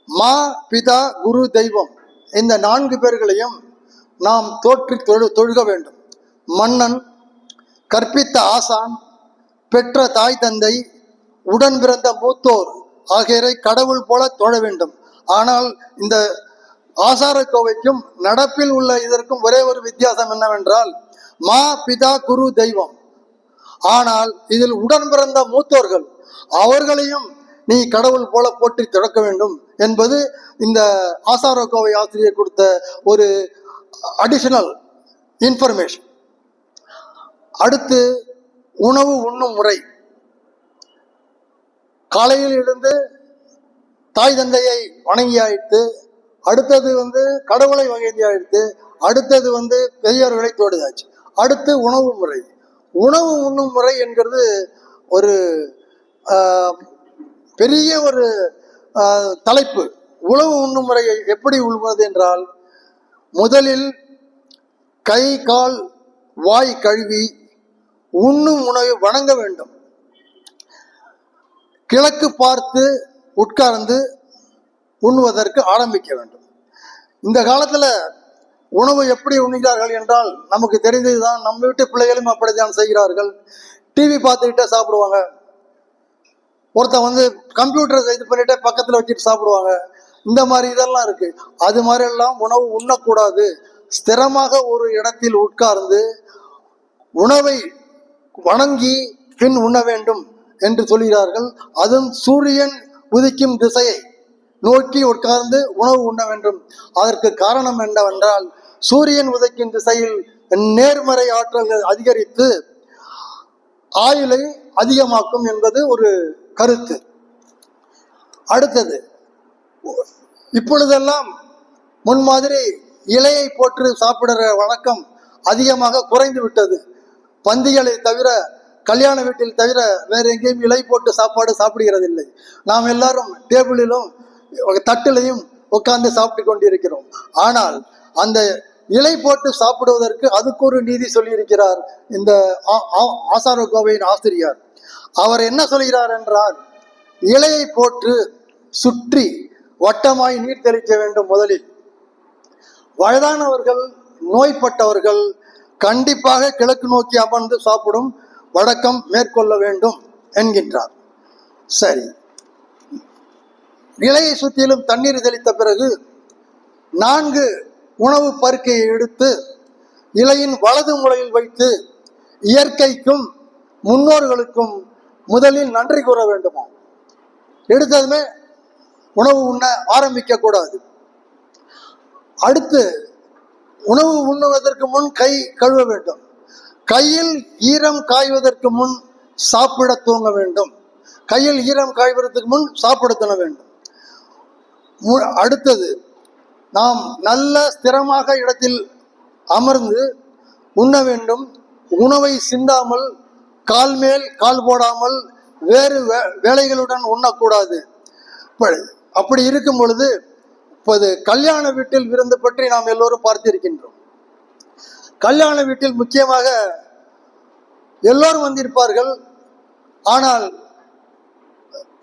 மா, பிதா, குரு, தெய்வம், இந்த 4 பேர்களையும் நாம் தோற்றி தொழுக வேண்டும். மன்னன், கற்பித்த ஆசான், பெற்ற தாய் தந்தை, உடன் பிறந்த மூத்தோர் ஆகியோரை கடவுள் போல தொழ வேண்டும். ஆனால் இந்த ஆசார கோவைக்கும் நடப்பில் உள்ள இதற்கும் ஒரே ஒரு வித்தியாசம் என்னவென்றால், மா, பிதா, குரு, தெய்வம். ஆனால் இதில் உடன் பிறந்த மூத்தோர்கள் அவர்களையும் நீ கடவுள் போல போற்றி தொடக்க வேண்டும் என்பது இந்த ஆசார கோவை ஆசிரியர் கொடுத்த ஒரு அடிஷனல் இன்ஃபர்மேஷன். அடுத்து உணவு உண்ணும் முறை. காலையில் எழுந்து தாய் தந்தையை வணங்கியாயிட்டு, அடுத்தது கடவுளை வணங்கியாயிட்டு, அடுத்தது பெரியோர்களை தோடுதாச்சு. அடுத்து உணவு முறை. உணவு உண்ணும் முறை என்கிறது ஒரு பெரிய ஒரு தலைப்பு. உணவு உண்ணும் முறையை எப்படி உண்ணுவது என்றால், முதலில் கை கால் வாய் கழுவி உண்ணும் உணவை வணங்க வேண்டும். கிழக்கு பார்த்து உட்கார்ந்து உண்ணுவதற்கு ஆரம்பிக்க வேண்டும். இந்த காலத்துல உணவு எப்படி உண்ணுகிறார்கள் என்றால் நமக்கு தெரிந்ததுதான். நம்ம வீட்டு பிள்ளைகளும் அப்படித்தான் செய்கிறார்கள். டிவி பார்த்துக்கிட்டே சாப்பிடுவாங்க. ஒருத்தன் கம்ப்யூட்டரை இது பண்ணிட்டே பக்கத்தில் வச்சுட்டு சாப்பிடுவாங்க. இந்த மாதிரி இதெல்லாம் இருக்கு. அது மாதிரி எல்லாம் உணவு உண்ணக்கூடாது. ஸ்திரமாக ஒரு இடத்தில் உட்கார்ந்து உணவை வணங்கி பின் உண்ண வேண்டும் என்று சொல்கிறார்கள். அதுவும் சூரியன் உதிக்கும் திசையை நோக்கி உட்கார்ந்து உணவு உண்ண வேண்டும். அதற்கு காரணம் என்னவென்றால், சூரியன் உதிக்கும் திசையில் நேர்மறை ஆற்றல்கள் அதிகரித்து ஆயுளை அதிகமாக்கும் என்பது ஒரு கருத்து. அடுத்தது, இப்பொழுதெல்லாம் முன்மாதிரி இலையை போட்டு சாப்பிடுற வழக்கம் அதிகமாக குறைந்து விட்டது. பந்திகளை தவிர, கல்யாண வீட்டில் தவிர வேற எங்கேயும் இலை போட்டு சாப்பாடு சாப்பிடுகிறதில்லை. நாம் எல்லாரும் டேபிளிலும் தட்டிலையும் உட்கார்ந்து சாப்பிட்டு கொண்டிருக்கிறோம். ஆனால் அந்த இலை போட்டு சாப்பிடுவதற்கு அதுக்கு ஒரு நீதி சொல்லியிருக்கிறார் இந்த ஆசார கோவையின் ஆசிரியர். அவர் என்ன சொல்கிறார் என்றால், இலையை போட்டு சுற்றி வட்டமாய் நீர் தெளிக்க வேண்டும். முதலில் வயதானவர்கள், நோய்பட்டவர்கள் கண்டிப்பாக கிழக்கு நோக்கி அமர்ந்து சாப்பிடும் வழக்கம் மேற்கொள்ள வேண்டும் என்கின்றார். சரி, இலையை சுற்றிலும் தண்ணீர் தெளித்த பிறகு 4 உணவு பருக்கையை எடுத்து இலையின் வலது முறையில் வைத்து இயற்கைக்கும் முன்னோர்களுக்கும் முதலில் நன்றி கூற வேண்டுமா. எடுத்ததுமே உணவு உண்ண ஆரம்பிக்க கூடாது. அடுத்து உணவு உண்ணுவதற்கு முன் கை கழுவ வேண்டும். கையில் ஈரம் காய்வதற்கு முன் சாப்பிட தூங்க வேண்டும். கையில் ஈரம் காய்வதற்கு முன் சாப்பிட தூங்க வேண்டும். அடுத்தது, நாம் நல்ல ஸ்திரமாக இடத்தில் அமர்ந்து உண்ண வேண்டும். உணவை சிந்தாமல், கால் மேல் கால் போடாமல் வேறு வேலைகளுடன் உண்ணக்கூடாது. அப்படி இருக்கும் பொழுது, இப்போது கல்யாண வீட்டில் விருந்து பற்றி நாம் எல்லோரும் பார்த்திருக்கின்றோம். கல்யாண வீட்டில் முக்கியமாக எல்லோரும் வந்திருப்பார்கள். ஆனால்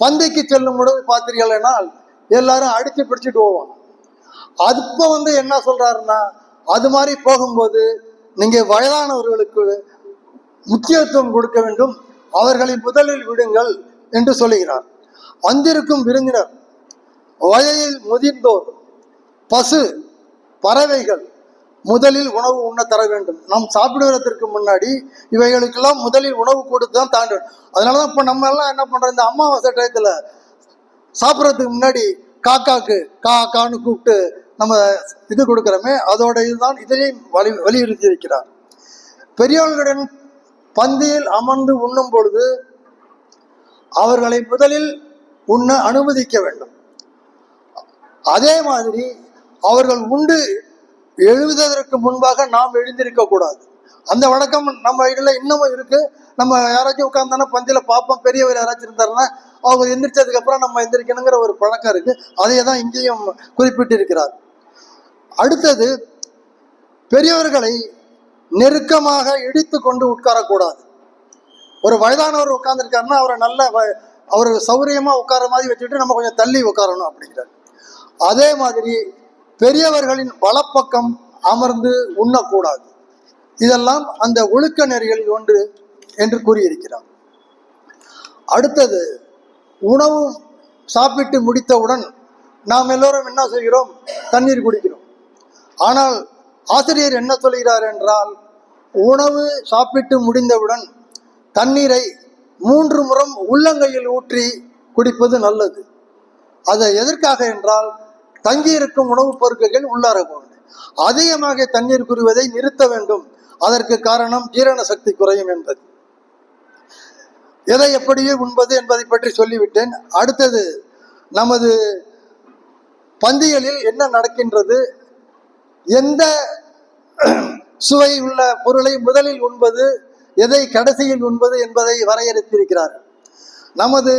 பந்திக்கு செல்லும் பொழுது பார்த்தீர்கள் என்றால் எல்லாரும் அடிச்சு பிடிச்சிட்டு போவாங்க. அப்போ என்ன சொல்றாருன்னா, அது மாதிரி போகும்போது நீங்க வயதானவர்களுக்கு முக்கியத்துவம் கொடுக்க வேண்டும், அவர்களை முதலில் விடுங்கள் என்று சொல்லுகிறார். வந்திருக்கும் விருந்தினர், வயதில் முதிர்ந்தோர், பசு, பறவைகள் முதலில் உணவு உண்ண தர வேண்டும். நாம் சாப்பிடுவதற்கு முன்னாடி இவைகளுக்கெல்லாம் முதலில் உணவு கொடுத்து தான் தாண்ட வேண்டும். அதனாலதான் இப்ப நம்ம எல்லாம் என்ன பண்றோம், இந்த அமாவாசை டயத்துல சாப்பிட்றதுக்கு முன்னாடி காக்காக்கு காக்கான்னு கூப்பிட்டு நம்ம இது கொடுக்கிறோமே, அதோட இதுதான் இதையும் வலியுறுத்தி இருக்கிறார். பெரியவர்களுடன் பந்தியில் அமர்ந்து உண்ணும் பொழுது அவர்களை முதலில் உண்ண அனுமதிக்க வேண்டும். அதே மாதிரி அவர்கள் உண்டு எழுதுவதற்கு முன்பாக நாம் எழுந்திருக்க கூடாது. அந்த வழக்கம் நம்ம இதில் இன்னமும் இருக்கு. நம்ம யாராச்சும் உட்கார்ந்தானா பந்தியில பார்ப்போம், பெரியவர் யாராச்சும் இருந்தாருன்னா அவங்க எந்திரிச்சதுக்கு அப்புறம் நம்ம எந்திரிக்கணுங்கிற ஒரு பழக்கம் இருக்கு. அதையே தான் இங்கேயும் குறிப்பிட்டு இருக்கிறார். அடுத்தது, பெரியவர்களை நெருக்கமாக இடித்து கொண்டு உட்காரக்கூடாது. ஒரு வயதானவர் உட்கார்ந்துருக்காருன்னா அவரை நல்ல அவர் சௌரியமா உட்கார மாதிரி வச்சுட்டு நம்ம கொஞ்சம் தள்ளி உட்காரணும் அப்படிங்கிறார். அதே மாதிரி பெரியவர்களின் வலப்பக்கம் அமர்ந்து உண்ணக்கூடாது. இதெல்லாம் அந்த ஒழுக்க நெறிகளில் ஒன்று என்று கூறியிருக்கிறார். அடுத்தது, உணவு சாப்பிட்டு முடித்தவுடன் நாம் எல்லோரும் என்ன செய்கிறோம், தண்ணீர் குடிக்கிறோம். ஆனால் ஆசிரியர் என்ன சொல்கிறார் என்றால், உணவு சாப்பிட்டு முடிந்தவுடன் தண்ணீரை 3 முறை உள்ளங்கையில் ஊற்றி குடிப்பது நல்லது. அது எதற்காக என்றால், தங்கியிருக்கும் உணவுப் பொருட்கள் உள்ளார வேண்டும். அதிகமாக தண்ணீர் குடிப்பதை நிறுத்த வேண்டும். அதற்கு காரணம் ஜீரண சக்தி குறையும் என்பது. எதை எப்படியே உண்பது என்பதை பற்றி சொல்லிவிட்டேன். அடுத்தது, நமது பந்திகளில் என்ன நடக்கின்றது, எந்த சுவை உள்ள பொருளை முதலில் உண்பது, எதை கடைசியில் உண்பது என்பதை வரையறுத்திருக்கிறார். நமது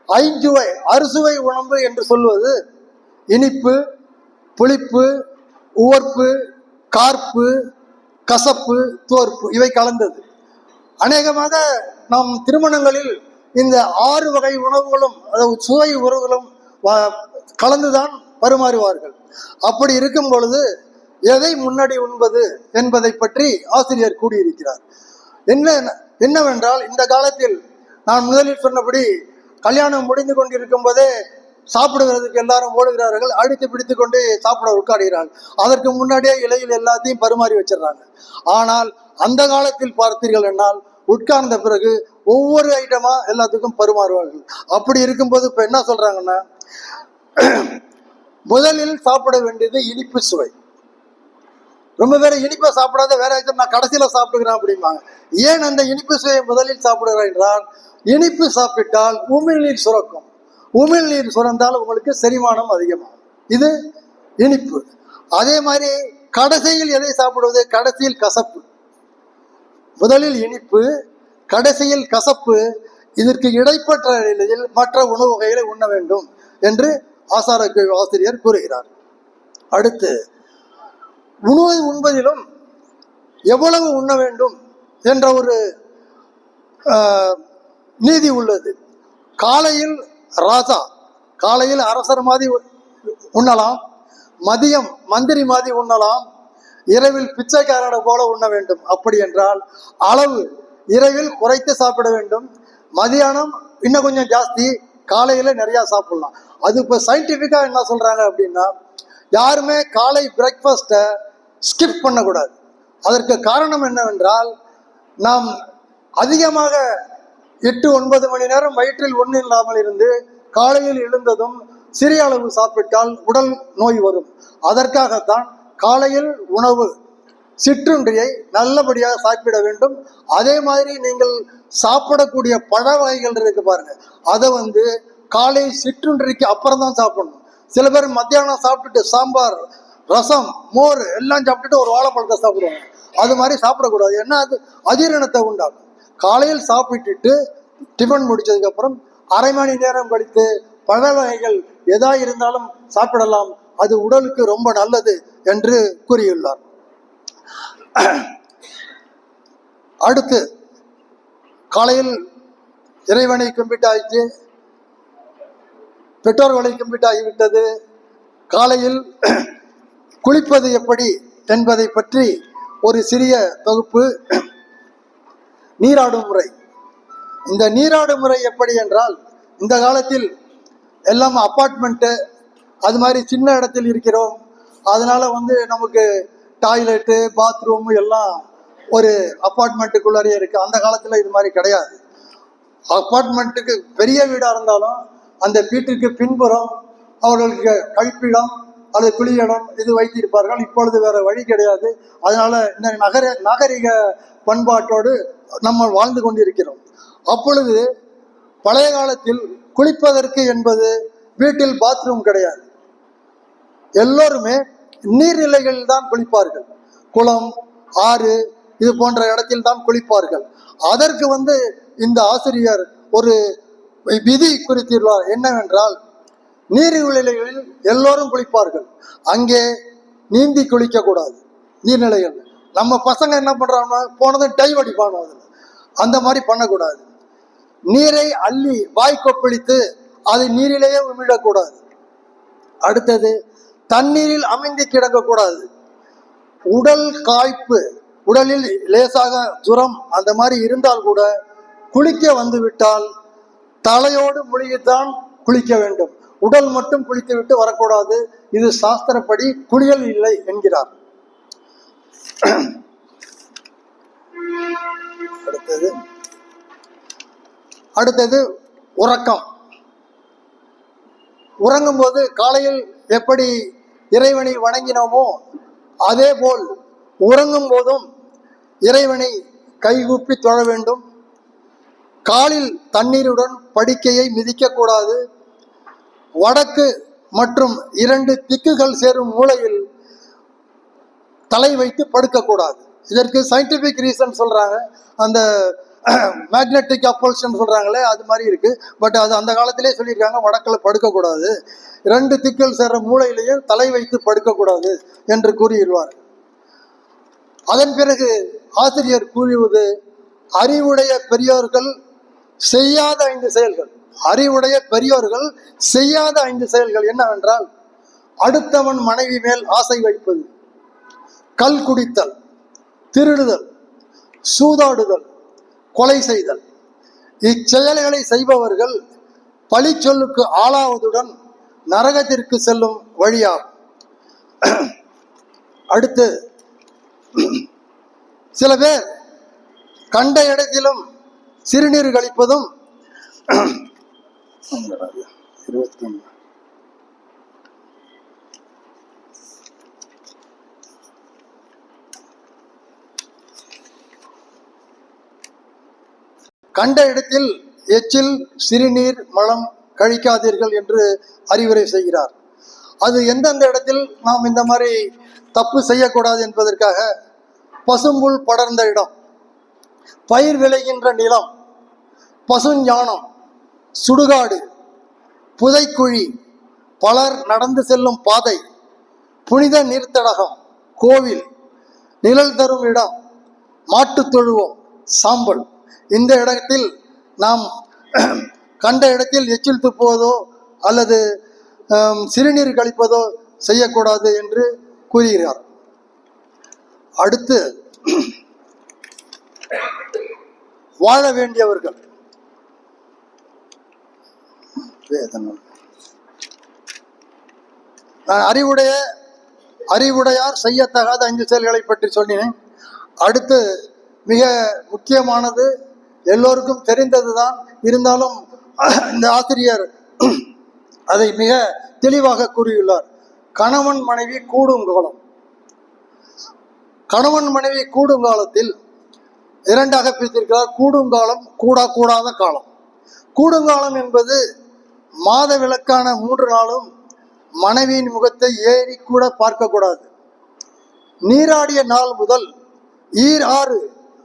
ஐஞ்சுவை அறுசுவை உணவு என்று சொல்வது இனிப்பு, புளிப்பு, உவர்ப்பு, கார்ப்பு, கசப்பு, தோற்பு இவை கலந்தது. அநேகமாக நாம் திருமணங்களில் இந்த 6 வகை உணவுகளும், அதாவது சுவை உணவுகளும் கலந்துதான் பரிமாறுவார்கள். அப்படி இருக்கும் பொழுது எதை முன்னாடி உண்பது என்பதை பற்றி ஆசிரியர் கூறியிருக்கிறார். என்னவென்றால், இந்த காலத்தில் நான் முதலில் சொன்னபடி கல்யாணம் முடிந்து கொண்டிருக்கும் போதே சாப்பிடுவதற்கு எல்லாரும் ஓடுகிறார்கள், அடித்து பிடித்து கொண்டு சாப்பிட உட்காடுகிறார்கள். அதற்கு முன்னாடியே இலையில் எல்லாத்தையும் பரிமாறி வச்சிடறாங்க. ஆனால் அந்த காலத்தில் பார்த்தீர்கள் என்னால் உட்கார்ந்த பிறகு ஒவ்வொரு ஐட்டமா எல்லாத்துக்கும் பரிமாறுவார்கள். அப்படி இருக்கும்போது இப்ப என்ன சொல்றாங்கன்னா, முதலில் சாப்பிட வேண்டியது இனிப்பு சுவை. ரொம்ப பேர் இனிப்பை சாப்பிடாத வேற ஐட்டம் நான் கடைசியில சாப்பிடுகிறேன் அப்படிம்பாங்க. ஏன் அந்த இனிப்பு சுவையை முதலில் சாப்பிடுகிறேன் என்றால், இனிப்பு சாப்பிட்டால் உமிழ்நீர் சுரக்கும். உமிழ்நீர் சுரந்தால் உங்களுக்கு செரிமானம் அதிகமாகும். இது இனிப்பு. அதே மாதிரி கடைசியில் எதை சாப்பிடுவது, கடைசியில் கசப்பு. முதலில் இனிப்பு, கடைசியில் கசப்பு. இதற்கு இடைப்பட்ட நிலையில் மற்ற உணவு வகைகளை உண்ண வேண்டும் என்று ஆசிரியர் கூறுகிறார். அடுத்து, உணவை உண்பதிலும் எவ்வளவு உண்ண வேண்டும் என்ற ஒரு நீதி உள்ளது. காலையில் ராஜா, காலையில் அரசர் மாதிரி உண்ணலாம், மதியம் மந்திரி மாதிரி உண்ணலாம், இரவில் பிச்சைக்காரனை போல உண்ண வேண்டும். அப்படி என்றால் அளவு இரவில் குறைத்து சாப்பிட வேண்டும், மதியானம் இன்னும் கொஞ்சம் ஜாஸ்தி, காலையில நிறைய சாப்பிடலாம். அது இப்போ சயின்டிஃபிக்கா என்ன சொல்றாங்க அப்படின்னா, யாருமே காலை பிரேக்ஃபாஸ்ட்டை ஸ்கிப் பண்ணக்கூடாது. அதற்கு காரணம் என்னவென்றால், நாம் அதிகமாக 8-9 மணி நேரம் வயிற்றில் ஒன்றும் இல்லாமல் இருந்து காலையில் எழுந்ததும் சிறிய அளவு சாப்பிட்டால் உடல் நோய் வரும். அதற்காகத்தான் காலையில் உணவு சிற்றுண்டியை நல்லபடியாக சாப்பிட வேண்டும். அதே மாதிரி நீங்கள் சாப்பிடக்கூடிய பழ வகைகள் இருக்கு பாருங்க, அதை காலை சிற்றுண்டிக்கு அப்புறம் தான் சாப்பிடணும். சில பேர் மத்தியானம் சாப்பிட்டுட்டு சாம்பார், ரசம், மோர் எல்லாம் சாப்பிட்டுட்டு ஒரு வாழைப்பழத்தை சாப்பிடுவாங்க. அது மாதிரி சாப்பிடக்கூடாது. ஏன்னா அது அஜீரணத்தை உண்டாகும். காலையில் சாப்பிட்டுட்டு டிஃபன் முடிச்சதுக்கு அப்புறம் அரை மணி நேரம் கழித்து பழ வகைகள் எதா இருந்தாலும் சாப்பிடலாம். அது உடலுக்கு ரொம்ப நல்லது என்று கூறியுள்ளார். அடுத்து காலையில் இறைவனை கும்பிட்டாயிற்று, பெற்றோர்களை கும்பிட்டாகிவிட்டது. காலையில் குளிப்பது எப்படி என்பதை பற்றி ஒரு சிறிய தொகுப்பு. நீராடும் முறை. இந்த நீராடும் முறை எப்படி என்றால், இந்த காலத்தில் எல்லாம் அப்பார்ட்மெண்ட்டு அது மாதிரி சின்ன இடத்தில் இருக்கிறோம். அதனால நமக்கு டாய்லெட்டு, பாத்ரூம் எல்லாம் ஒரு அப்பார்ட்மெண்ட்டுக்குள்ளே இருக்கு. அந்த காலத்தில் இது மாதிரி கிடையாது. அப்பார்ட்மெண்ட்டுக்கு பெரிய வீடாக இருந்தாலும் அந்த வீட்டுக்கு பின்புறம் அவர்களுக்கு கழிப்பிடம் அல்லது குளியிடம் இது வைத்திருப்பார்கள். இப்பொழுது வேற வழி கிடையாது. அதனால இந்த நாகரிக பண்பாட்டோடு நம்ம வாழ்ந்து கொண்டிருக்கிறோம். அப்பொழுது பழைய காலத்தில் குளிப்பதற்கு என்பது வீட்டில் பாத்ரூம் கிடையாது. எல்லோருமே நீர்நிலைகளில் தான் குளிப்பார்கள். குளம், ஆறு இது போன்ற இடத்தில் தான் குளிப்பார்கள். அதற்கு இந்த ஆசிரியர் ஒரு விதி குறித்துள்ளார். என்னவென்றால், நீர்நிலைகளில் எல்லோரும் குளிப்பார்கள், அங்கே நீந்தி குளிக்க கூடாது. நீர்நிலைகள் நம்ம பசங்க என்ன பண்றாங்க, போனதும் டைவ் அடிப்பானோ, அந்த மாதிரி பண்ணக்கூடாது. நீரை அள்ளி வாய் கொப்பளித்து அதை நீரிலேயே உமிழக்கூடாது. அடுத்தது, தண்ணீரில் அமைந்து கிடக்கக்கூடாது. உடல் காய்ப்பு, உடலில் லேசாக ஜுரம் அந்த மாதிரி இருந்தால் கூட குளிக்க வந்துவிட்டால் தலையோடு முழுகித்தான் குளிக்க வேண்டும். உடல் மட்டும் குளித்து விட்டு வரக்கூடாது. இது சாஸ்திரப்படி குளியல் இல்லை என்கிறார். அடுத்தது உறக்கம். உறங்கும் போது காலையில் எப்படி இறைவனை வணங்கினோமோ அதே போல் உறங்கும் போதும் இறைவனை கைகூப்பி தொழ வேண்டும். காலில் தண்ணீருடன் படுக்கையை மிதிக்கக்கூடாது. வடக்கு மற்றும் 2 திக்குகள் சேரும் மூலையில் தலை வைத்து படுக்கக்கூடாது. இதற்கு சயின்டிபிக் ரீசன் சொல்றாங்க. அந்த மேக்னெட்டிக் அப்பல்ஷன் சொல்றாங்களே, அது மாதிரி இருக்கு. பட் அது அந்த காலத்திலே சொல்லியிருக்காங்க, வடக்கில் படுக்கக்கூடாது, 2 திக்குகள் சேர்ற மூலையிலேயும் தலை வைத்து படுக்கக்கூடாது என்று கூறியுள்ளார். அதன் பிறகு ஆசிரியர் கூறுவது, அறிவுடைய பெரியோர்கள் செய்யாத 5 செயல்கள். அறிவுடைய பெரியோர்கள் செய்யாத 5 செயல்கள் என்னவென்றால், அடுத்தவன் மனைவி மேல் ஆசை வைப்பது, கல் குடித்தல், திருடுதல், சூதாடுதல், கொலை செய்தல். இச்செயல்களை செய்பவர்கள் பழி சொல்லுக்கு ஆளாவதுடன் நரகத்திற்கு செல்லும் வழியாகும். அடுத்து, சில பேர் கண்ட இடத்திலும் சிறுநீர் கழிப்பதும் கண்ட இடத்தில் எச்சில், சிறுநீர், மலம் கழிக்காதீர்கள் என்று அறிவுரை செய்கிறார். அது எந்தெந்த இடத்தில் நாம் இந்த மாதிரி தப்பு செய்யக்கூடாது என்பதற்காக, பசும்புல் படர்ந்த இடம், பயிர் விளைகின்ற நிலம், பசுஞானம், சுடுகாடு, புதைக்குழி, பலர் நடந்து செல்லும் பாதை, புனித நீர்த்தடகம், கோவில், நிழல் தரும் இடம், மாட்டுத் தொழுவம், சாம்பல். இந்த இடத்தில் நாம் கண்ட இடத்தில் எச்சில் துப்புவதோ அல்லது சிறுநீர் கழிப்பதோ செய்யக்கூடாது என்று கூறுகிறார். அடுத்து, வாழ வேண்டியவர்கள். நான் அறிவுடையார் செய்யத்தகாத 5 செயல்களை பற்றி சொன்னேன். அடுத்து மிக முக்கியமானது, எல்லோருக்கும் தெரிந்ததுதான், இருந்தாலும் இந்த ஆசிரியர் அதை மிக தெளிவாக கூறியுள்ளார். கணவன் மனைவி கூடும் கோலம். கணவன் மனைவி கூடும் காலத்தில் இரண்டாக பிரித்திருக்கிறார். கூடுங்காலம், கூடாத காலம். கூடுங்காலம் என்பது மாத விளக்கான 3 நாளும் மனைவியின் முகத்தை ஏறி கூட பார்க்கக்கூடாது. நீராடிய நாள் முதல் ஈர் 6,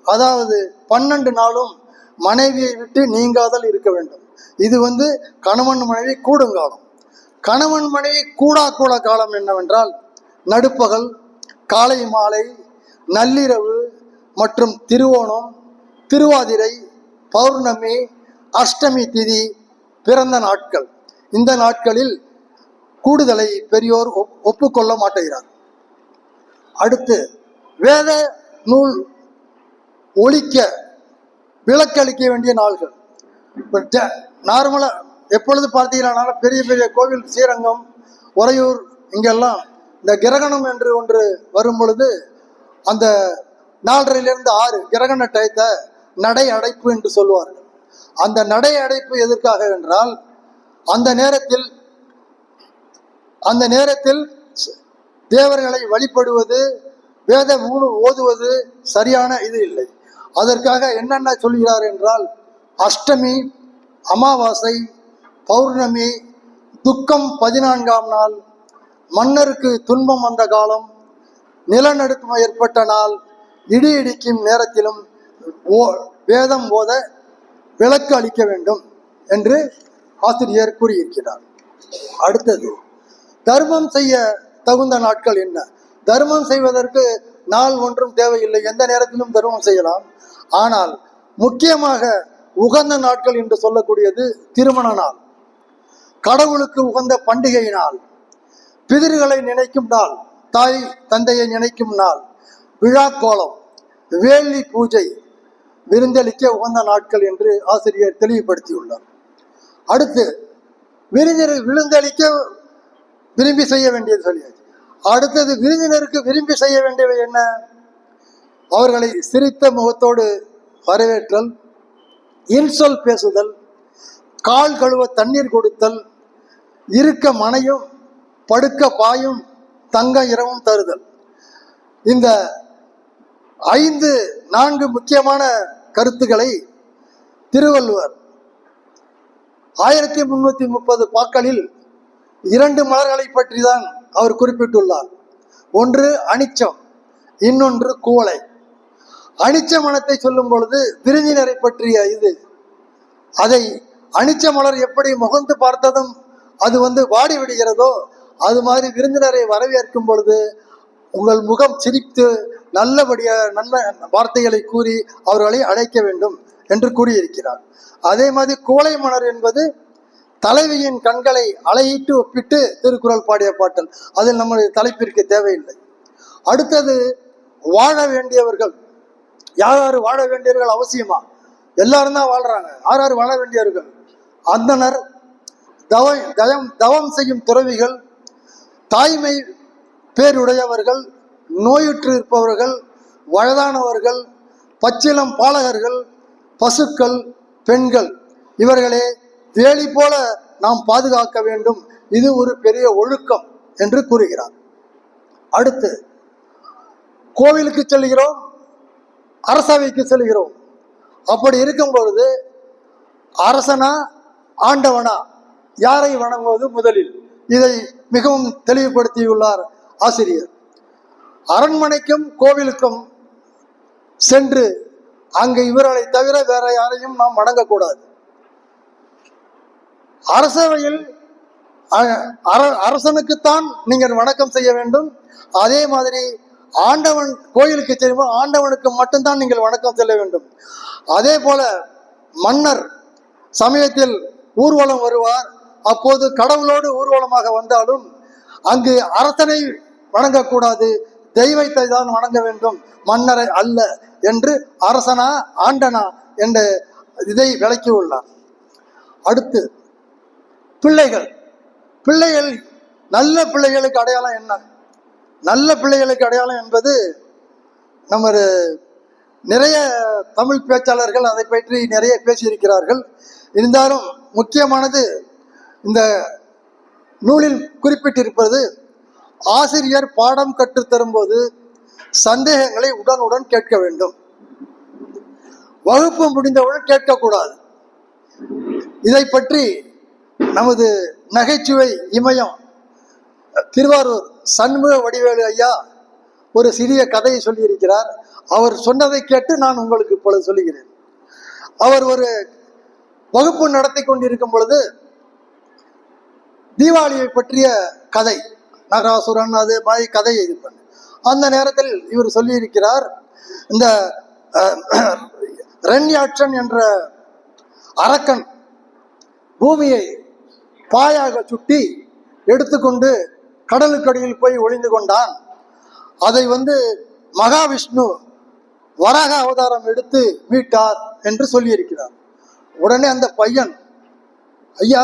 அதாவது 12 நாளும் மனைவியை விட்டு நீங்காதல் இருக்க வேண்டும். இது கணவன் மனைவி கூடுங்காலம். கணவன் மனைவி கூடா காலம் என்னவென்றால் நடுப்பகல், காலை மாலை, நள்ளிரவு மற்றும் திருவோணம், திருவாதிரை, பௌர்ணமி, அஷ்டமி திதி, பிறந்த நாட்கள். இந்த நாட்களில் கூடுதலை பெரியோர் ஒப்புக்கொள்ள மாட்டுகிறார். அடுத்து வேத நூல் ஒழிக்க விளக்களிக்க வேண்டிய நாள்கள். நார்மலாக எப்பொழுது பார்த்தீங்கன்னா பெரிய பெரிய கோவில், ஸ்ரீரங்கம், உறையூர், இங்கெல்லாம் இந்த கிரகணம் என்று ஒன்று வரும் பொழுது அந்த 4:30 6 கிரகண டயத்தை நடை அடைப்பு என்று சொல்வார்கள். அந்த நடை அடைப்பு எதற்காக என்றால் அந்த நேரத்தில் தேவர்களை வழிபடுவது, வேத நூல் ஓதுவது சரியான இது இல்லை. அதற்காக என்னென்ன சொல்கிறார் என்றால் அஷ்டமி, அமாவாசை, பௌர்ணமி, துக்கம் 14ஆம் நாள், மன்னருக்கு துன்பம் வந்த காலம், நிலநடுக்கம் ஏற்பட்ட நாள், இடி இடிக்கும் நேரத்திலும் வேதம் ஓத விளக்கு அளிக்க வேண்டும் என்று ஆசிரியர் கூறியிருக்கிறார். அடுத்தது தர்மம் செய்ய தகுந்த நாட்கள் என்ன? தர்மம் செய்வதற்கு நாள் ஒன்றும் தேவையில்லை, எந்த நேரத்திலும் தர்மம் செய்யலாம். ஆனால் முக்கியமாக உகந்த நாட்கள் என்று சொல்லக்கூடியது திருமண நாள், கடவுளுக்கு உகந்த பண்டிகை நாள், பிதிர்களை நினைக்கும் நாள், தாய் தந்தையை நினைக்கும் நாள், விழா கோலம், வேள்வி பூஜை, விருந்தளிக்க உகந்த நாட்கள் என்று ஆசிரியர் தெளிவுபடுத்தியுள்ளார். அடுத்து விருந்தளிக்க விரும்பி செய்ய வேண்டியது சொல்லியாச்சு. அடுத்தது விருந்தினருக்கு விரும்பி செய்ய வேண்டியவை என்ன? அவர்களை சிரித்த முகத்தோடு வரவேற்றல், இன்சொல் பேசுதல், கால் கழுவ தண்ணீர் கொடுத்தல், இருக்க மனையும் படுக்க பாயும் தங்க இரவும் தருதல். இந்த 4 முக்கியமான கருத்துக்களை திருவள்ளுவர் 1330 பாக்களில் 2 மலர்களை பற்றி தான் அவர் குறிப்பிட்டுள்ளார். ஒன்று அனிச்சம், இன்னொன்று குவளை. அனிச்ச மனத்தை சொல்லும் பொழுது விருந்தினரை பற்றிய இது. அதை அனிச்ச மலர் எப்படி முகந்து பார்த்ததும் அது வாடி விடுகிறதோ, அது மாதிரி விருந்தினரை வரவேற்கும் பொழுது உங்கள் முகம் சிரித்து நல்ல வார்த்தைகளை கூறி அவர்களை அழைக்க வேண்டும் என்று கூறியிருக்கிறார். அதே மாதிரி குவளை மலர் என்பது தலைவியின் கண்களை அலையிட்டு ஒப்பிட்டு திருக்குறள் பாடிய பாட்டல். அதில் நம்முடைய தலைப்பிற்கு தேவையில்லை. அடுத்தது வாழ வேண்டியவர்கள். யார் வாழ வேண்டியவர்கள் அவசியமா? எல்லாரும் தான் வாழ்றாங்க. யார் வாழ வேண்டியவர்கள்? அந்தனர், தவம் செய்யும் துறவிகள், தாய்மை பேருடையவர்கள், நோயுற்று இருப்பவர்கள், வயதானவர்கள், பச்சிளம் பாலகர்கள், பசுக்கள், பெண்கள், இவர்களே வேலி போல நாம் பாதுகாக்க வேண்டும். இது ஒரு பெரிய ஒழுக்கம் என்று கூறுகிறார். அடுத்து கோவிலுக்கு செல்கிறோம், அரசவைக்கு செல்கிறோம். அப்படி இருக்கும் பொழுது அரசனா ஆண்டவனா யாரை வணங்குவது முதலில்? இதை மிகவும் தெளிவுபடுத்தியுள்ளார் ஆசிரியர். அரண்மனைக்கும் கோவிலுக்கும் சென்று அங்கு இவர்களை தவிர வேற யாரையும் நாம் வணங்கக்கூடாது. அரசவையில் அரசனுக்குத்தான் நீங்கள் வணக்கம் செய்ய வேண்டும். அதே மாதிரி ஆண்டவன் கோயிலுக்கு செல்லும்போது ஆண்டவனுக்கு மட்டும்தான் நீங்கள் வணக்கம் செல்ல வேண்டும். அதே போல மன்னர் சமயத்தில் ஊர்வலம் வருவார். அப்போது கடவுளோடு ஊர்வலமாக வந்தாலும் அங்கு அரசனை வணங்கக்கூடாது, தெய்வத்தை தான் வணங்க வேண்டும், மன்னரை அல்ல என்று அரசனா ஆண்டனா என்ற இதை விளக்கியுள்ளார். அடுத்து பிள்ளைகள். நல்ல பிள்ளைகளுக்கு அடையாளம் என்ன? நல்ல பிள்ளைகளுக்கு அடையாளம் என்பது நம்ம நிறைய தமிழ் பேச்சாளர்கள் அதை பற்றி நிறைய பேசியிருக்கிறார்கள். இருந்தாலும் முக்கியமானது இந்த நூலில் குறிப்பிட்டிருப்பது, ஆசிரியர் பாடம் கற்றுத்தரும்போது சந்தேகங்களை உடனுடன் கேட்க வேண்டும். வகுப்பு முடிந்தவுடன் கேட்கக்கூடாது. இதை பற்றி நமது நகைச்சுவை இமயம் திருவாரூர் சண்முக வடிவேலு ஐயா ஒரு சிறிய கதையை சொல்லியிருக்கிறார். அவர் சொன்னதை கேட்டு நான் உங்களுக்கு இப்பொழுது சொல்லுகிறேன். அவர் ஒரு வகுப்பு நடத்தி கொண்டிருக்கும் பொழுது தீபாவளியை பற்றிய கதை, நகாசுரன் அது மாதிரி கதையை இது பண்ண அந்த நேரத்தில் இவர் சொல்லியிருக்கிறார், இந்த ரண்யாட்சன் என்ற அரக்கன் பூமியை பாயாக சுட்டி எடுத்துக்கொண்டு கடலுக்கடியில் போய் ஒளிந்து கொண்டான். அதை மகாவிஷ்ணு வராக அவதாரம் எடுத்து மீட்டார் என்று சொல்லியிருக்கிறார். உடனே அந்த பையன், ஐயா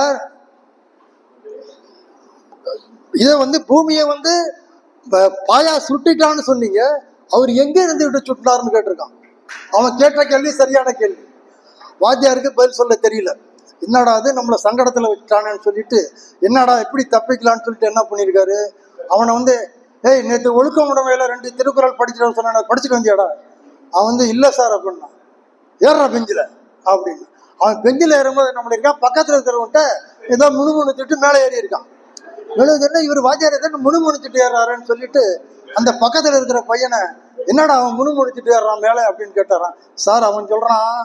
இதை பூமியை பாயா சுட்டிட்டான்னு சொன்னீங்க, அவர் எங்கே இருந்து விட்டு சுட்டினார்னு கேட்டிருக்கான். அவன் கேட்ட கேள்வி சரியான கேள்வி. வாத்தியாருக்கு பதில் சொல்ல தெரியல. என்னடா அது நம்மளை சங்கடத்தில் வச்சுட்டானேன்னு சொல்லிட்டு, என்னடா எப்படி தப்பிக்கலான்னு சொல்லிட்டு என்ன பண்ணியிருக்காரு, அவனை ஏய் நேற்று ஒழுக்கம் உடமையில 2 திருக்குறள் படிச்சுட்டு சொன்ன, படிச்சுட்டு வந்தியாடா? அவன் இல்லை சார் அப்படின்னா, ஏறுறா பெஞ்சில் அப்படின்னு. அவன் பெஞ்சில் ஏறும்போது என்ன பண்ணியிருக்கான், பக்கத்தில் இருக்கிறவன்ட்ட ஏதோ முணுமுணுத்துட்டு மேலே ஏறி இருக்கான். என்ன இவர் வாத்தியார் எதோ முணுமுணுத்துட்டு ஏறாருன்னு சொல்லிட்டு அந்த பக்கத்தில் இருக்கிற பையனை, என்னடா அவன் முணுமுணுத்துட்டு ஏறான் மேலே அப்படின்னு கேட்டாரான். சார் அவன் சொல்றான்,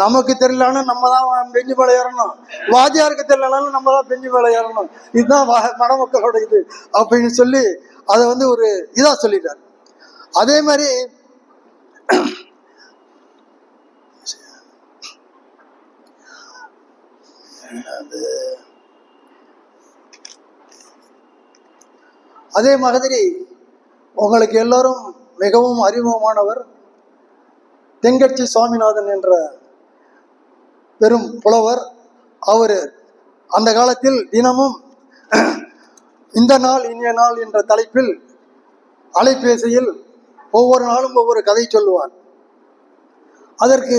நமக்கு தெரியலன்னு நம்ம தான் பெஞ்சு மேலே ஏறணும், வாத்தியாருக்கு தெரியலனாலும் நம்ம தான் பெஞ்சு மேலே ஏறணும், இதுதான் மணமக்களோட இது அப்படின்னு சொல்லி அதை ஒரு இதா சொல்லிட்டார். அதே மாதிரி அதே மாதிரி உங்களுக்கு எல்லோரும் மிகவும் அறிமுகமானவர் தென்கட்சி சுவாமிநாதன் என்ற பெரும் புலவர். அவர் அந்த காலத்தில் தினமும் இந்த நாள் இனிய நாள் என்ற தலைப்பில் அலைபேசியில் ஒவ்வொரு நாளும் ஒவ்வொரு கதை சொல்லுவார். அதற்கு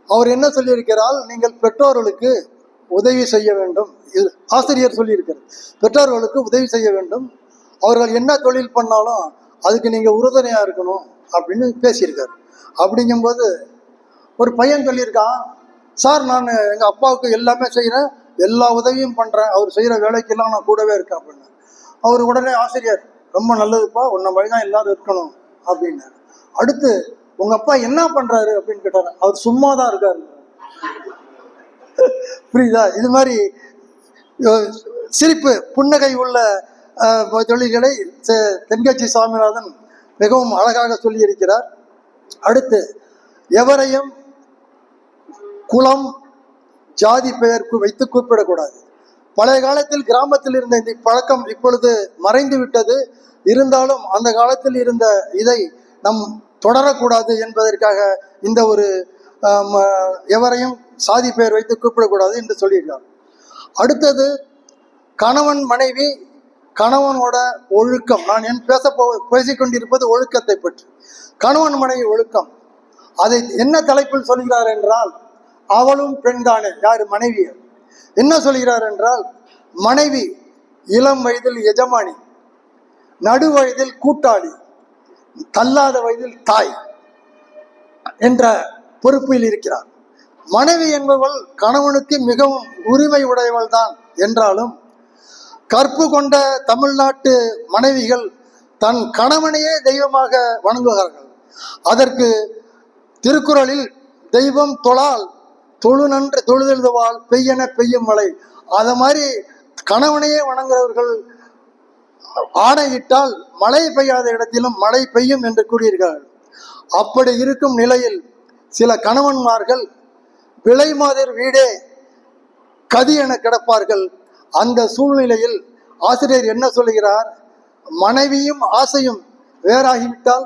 அவர் என்ன சொல்லியிருக்கிறார், நீங்கள் பெற்றோர்களுக்கு உதவி செய்ய வேண்டும். ஆசிரியர் சொல்லியிருக்கிறார், பெற்றோர்களுக்கு உதவி செய்ய வேண்டும், அவர்கள் என்ன தொழில் பண்ணாலும் அதுக்கு நீங்கள் உறுதுணையாக இருக்கணும் அப்படின்னு பேசியிருக்கார். அப்படிங்கும்போது ஒரு பையன் சொல்லியிருக்கான், சார் நான் எங்கள் அப்பாவுக்கு எல்லாமே செய்கிறேன், எல்லா உதவியும் பண்ணுறேன், அவர் செய்கிற வேலைக்கெல்லாம் நான் கூடவே இருக்கேன் அப்படின்னு. அவர் உடனே ஆசிரியர், ரொம்ப நல்லதுப்பா, உன்னை மாதிரி தான் எல்லாரும் இருக்கணும் அப்படின்னாரு. அடுத்து உங்கள் அப்பா என்ன பண்ணுறாரு அப்படின்னு கேட்டார். அவர் சும்மா தான் இருக்காரு. புரியுதா? இது மாதிரி சிரிப்பு புன்னகை உள்ள தொழில்களை தென்கட்சி சுவாமிநாதன் மிகவும் அழகாக சொல்லியிருக்கிறார். அடுத்து எவரையும் குலம் ஜாதி பெயர் வைத்து கூப்பிடக்கூடாது. பழைய காலத்தில் கிராமத்தில் இருந்த இந்த பழக்கம் இப்பொழுது மறைந்து விட்டது. இருந்தாலும் அந்த காலத்தில் இருந்த இதை நம் தொடரக்கூடாது என்பதற்காக இந்த ஒரு எவரையும் சாதி பெயர் வைத்து கூப்பிடக்கூடாது என்று சொல்லியிருக்கார். அடுத்தது கணவன் மனைவி, கணவனோட ஒழுக்கம். நான் பேசிக்கொண்டிருப்பது ஒழுக்கத்தை பற்றி. கணவன் மனைவி ஒழுக்கம், அதை என்ன தலைப்பில் சொல்கிறார் என்றால், அவளும் பெண் தானே, யாரு மனைவி. என்ன சொல்கிறார் என்றால், மனைவி இளம் வயதில் எஜமானி, நடு வயதில் கூட்டாளி, தள்ளாத வயதில் தாய் என்ற பொறுப்பில் இருக்கிறார். மனைவி என்பவள் கணவனுக்கு மிகவும் உரிமை உடையவள் தான் என்றாலும், கற்பு கொண்ட தமிழ்நாட்டு மனைவிகள் தன் கணவனையே தெய்வமாக வணங்குகிறார்கள். அதற்கு திருக்குறளில் தெய்வம் தொழால் தொழுதெழுதுவாள் பெய்யென பெய்யும் மழை, அதை மாதிரி கணவனையே வணங்குறவர்கள் ஆணையிட்டால் மழை பெய்யாத இடத்திலும் மழை பெய்யும் என்று கூறியிருக்கிறார்கள். அப்படி இருக்கும் நிலையில் சில கணவன்மார்கள் விலை மாதர் வீடே கதி என கிடப்பார்கள். அந்த சூழ்நிலையில் ஆசிரியர் என்ன சொல்கிறார், மனைவியும் ஆசையும் வேறாகிவிட்டால்,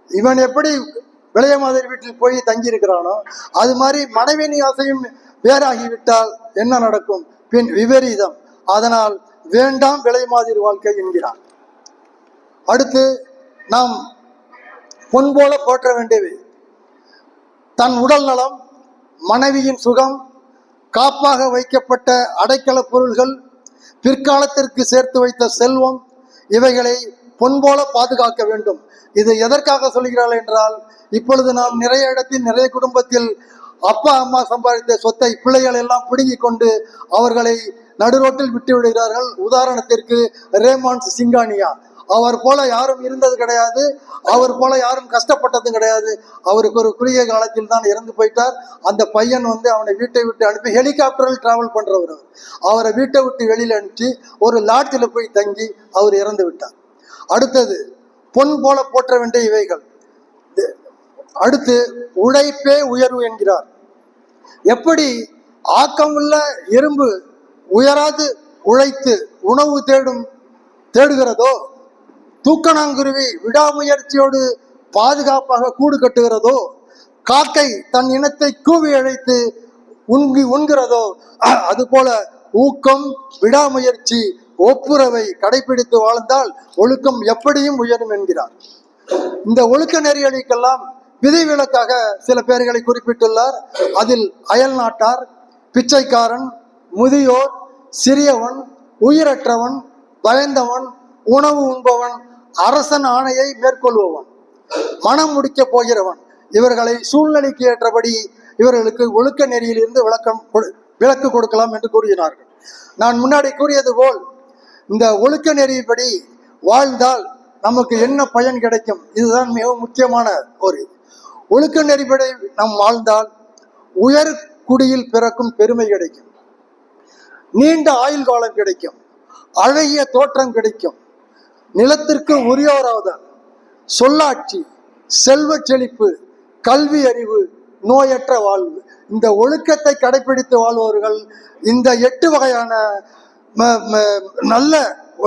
இவன் எப்படி விளைய மாதர் வீட்டில் போய் தங்கியிருக்கிறானோ அது மாதிரி மனைவியின் ஆசையும் வேறாகிவிட்டால் என்ன நடக்கும், பின் விபரீதம். அதனால் வேண்டாம் விலை மாதிரி வாழ்க்கை என்கிறார். அடுத்து நாம் பொன் போல போற்ற வேண்டியவை தன் உடல் நலம், மனைவியின் சுகம், காப்பாக வைக்கப்பட்ட அடைக்கல பொருள்கள், பிற்காலத்திற்கு சேர்த்து வைத்த செல்வம், இவைகளை பொன் போல பாதுகாக்க வேண்டும். இது எதற்காக சொல்கிறாள் என்றால், இப்பொழுது நாம் நிறைய இடத்தில் நிறைய குடும்பத்தில் அப்பா அம்மா சம்பாதித்த சொத்தை பிள்ளைகள் எல்லாம் பிடுங்கி கொண்டு அவர்களை நடுரோட்டில் விட்டு விடுகிறார்கள். உதாரணத்திற்கு ரேமான்ஸ் சிங்கானியா, அவர் போல யாரும் இருந்தது கிடையாது, அவர் போல யாரும் கஷ்டப்பட்டதும் கிடையாது. அவருக்கு ஒரு குறுகிய காலத்தில் தான் இறந்து போயிட்டார். அந்த பையன் அவனை வீட்டை விட்டு அனுப்பி ஹெலிகாப்டரில் டிராவல் பண்றவர். அவரை வீட்டை விட்டு வெளியில் அனுப்பிச்சு ஒரு லாட்ஜில் போய் தங்கி அவர் இறந்து விட்டார். அடுத்தது பொன் போல போற்ற வேண்டிய இவைகள். அடுத்து உழைப்பே உயர்வு என்கிறார். எப்படி ஆக்கமுள்ள எறும்பு உயராது உழைத்து உணவு தேடுகிறதோ, தூக்கணாங்குருவி விடாமுயற்சியோடு பாதுகாப்பாக கூடு கட்டுகிறதோ, காக்கை தன் இனத்தை கூவி அழைத்து உண்கிறதோ, அதுபோல ஊக்கம், விடாமுயற்சி, ஒப்புரவை கடைபிடித்து வாழ்ந்தால் ஒழுக்கம் எப்படியும் உயரும் என்கிறார். இந்த ஒழுக்க நெறிகளுக்கெல்லாம் விதிவிலக்காக சில பெயர்களை குறிப்பிட்டுள்ளார். அதில் அயல் நாட்டார், பிச்சைக்காரன், முதியோர், சிறியவன், உயிரற்றவன், பயந்தவன், உணவு உண்பவன், அரசன் ஆணையை மேற்கொள்பவன், மனம் முடிக்க போகிறவன், இவர்களை சூழ்நிலைக்கு ஏற்றபடி இவர்களுக்கு ஒழுக்க நெறியிலிருந்து விளக்கு கொடுக்கலாம் என்று கூறுகிறார்கள். நான் முன்னாடி கூறியது போல் இந்த ஒழுக்க நெறிப்படி வாழ்ந்தால் நமக்கு என்ன பயன் கிடைக்கும்? இதுதான் மிக முக்கியமான ஒரு ஒழுக்க நெறிப்படி நாம் வாழ்ந்தால் உயர் குடியில் பிறக்கும் பெருமை கிடைக்கும், நீண்ட ஆயுள் காலம் கிடைக்கும், அழகிய தோற்றம் கிடைக்கும், நிலத்திற்கு உரியோராதல், சொல்லாட்சி, செல்வ செழிப்பு, கல்வி அறிவு, நோயற்ற வாழ்வு. இந்த ஒழுக்கத்தை கடைபிடித்து வாழ்பவர்கள் இந்த 8 வகையான நல்ல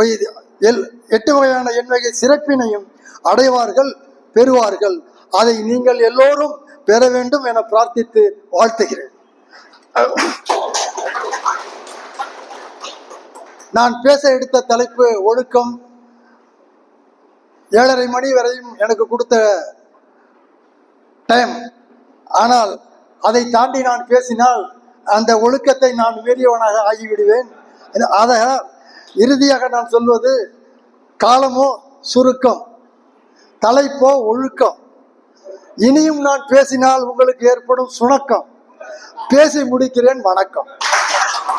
8 வகையான எண்வகை சிறப்பினையும் அடைவார்கள், பெறுவார்கள். அதை நீங்கள் எல்லோரும் பெற வேண்டும் என பிரார்த்தித்து வாழ்த்துகிறேன். நான் பேச எடுத்த தலைப்பு ஒழுக்கம். 7:30 மணி வரையும் எனக்கு கொடுத்த டைம். ஆனால் அதை தாண்டி நான் பேசினால் அந்த ஒழுக்கத்தை நான் மீறியவனாக ஆகிவிடுவேன். ஆகையால் இறுதியாக நான் சொல்வது, காலமோ சுருக்கம், தலைப்போ ஒழுக்கம். இனியும் நான் பேசினால் உங்களுக்கு ஏற்படும் சுணக்கம். பேசி முடிக்கிறேன். வணக்கம்.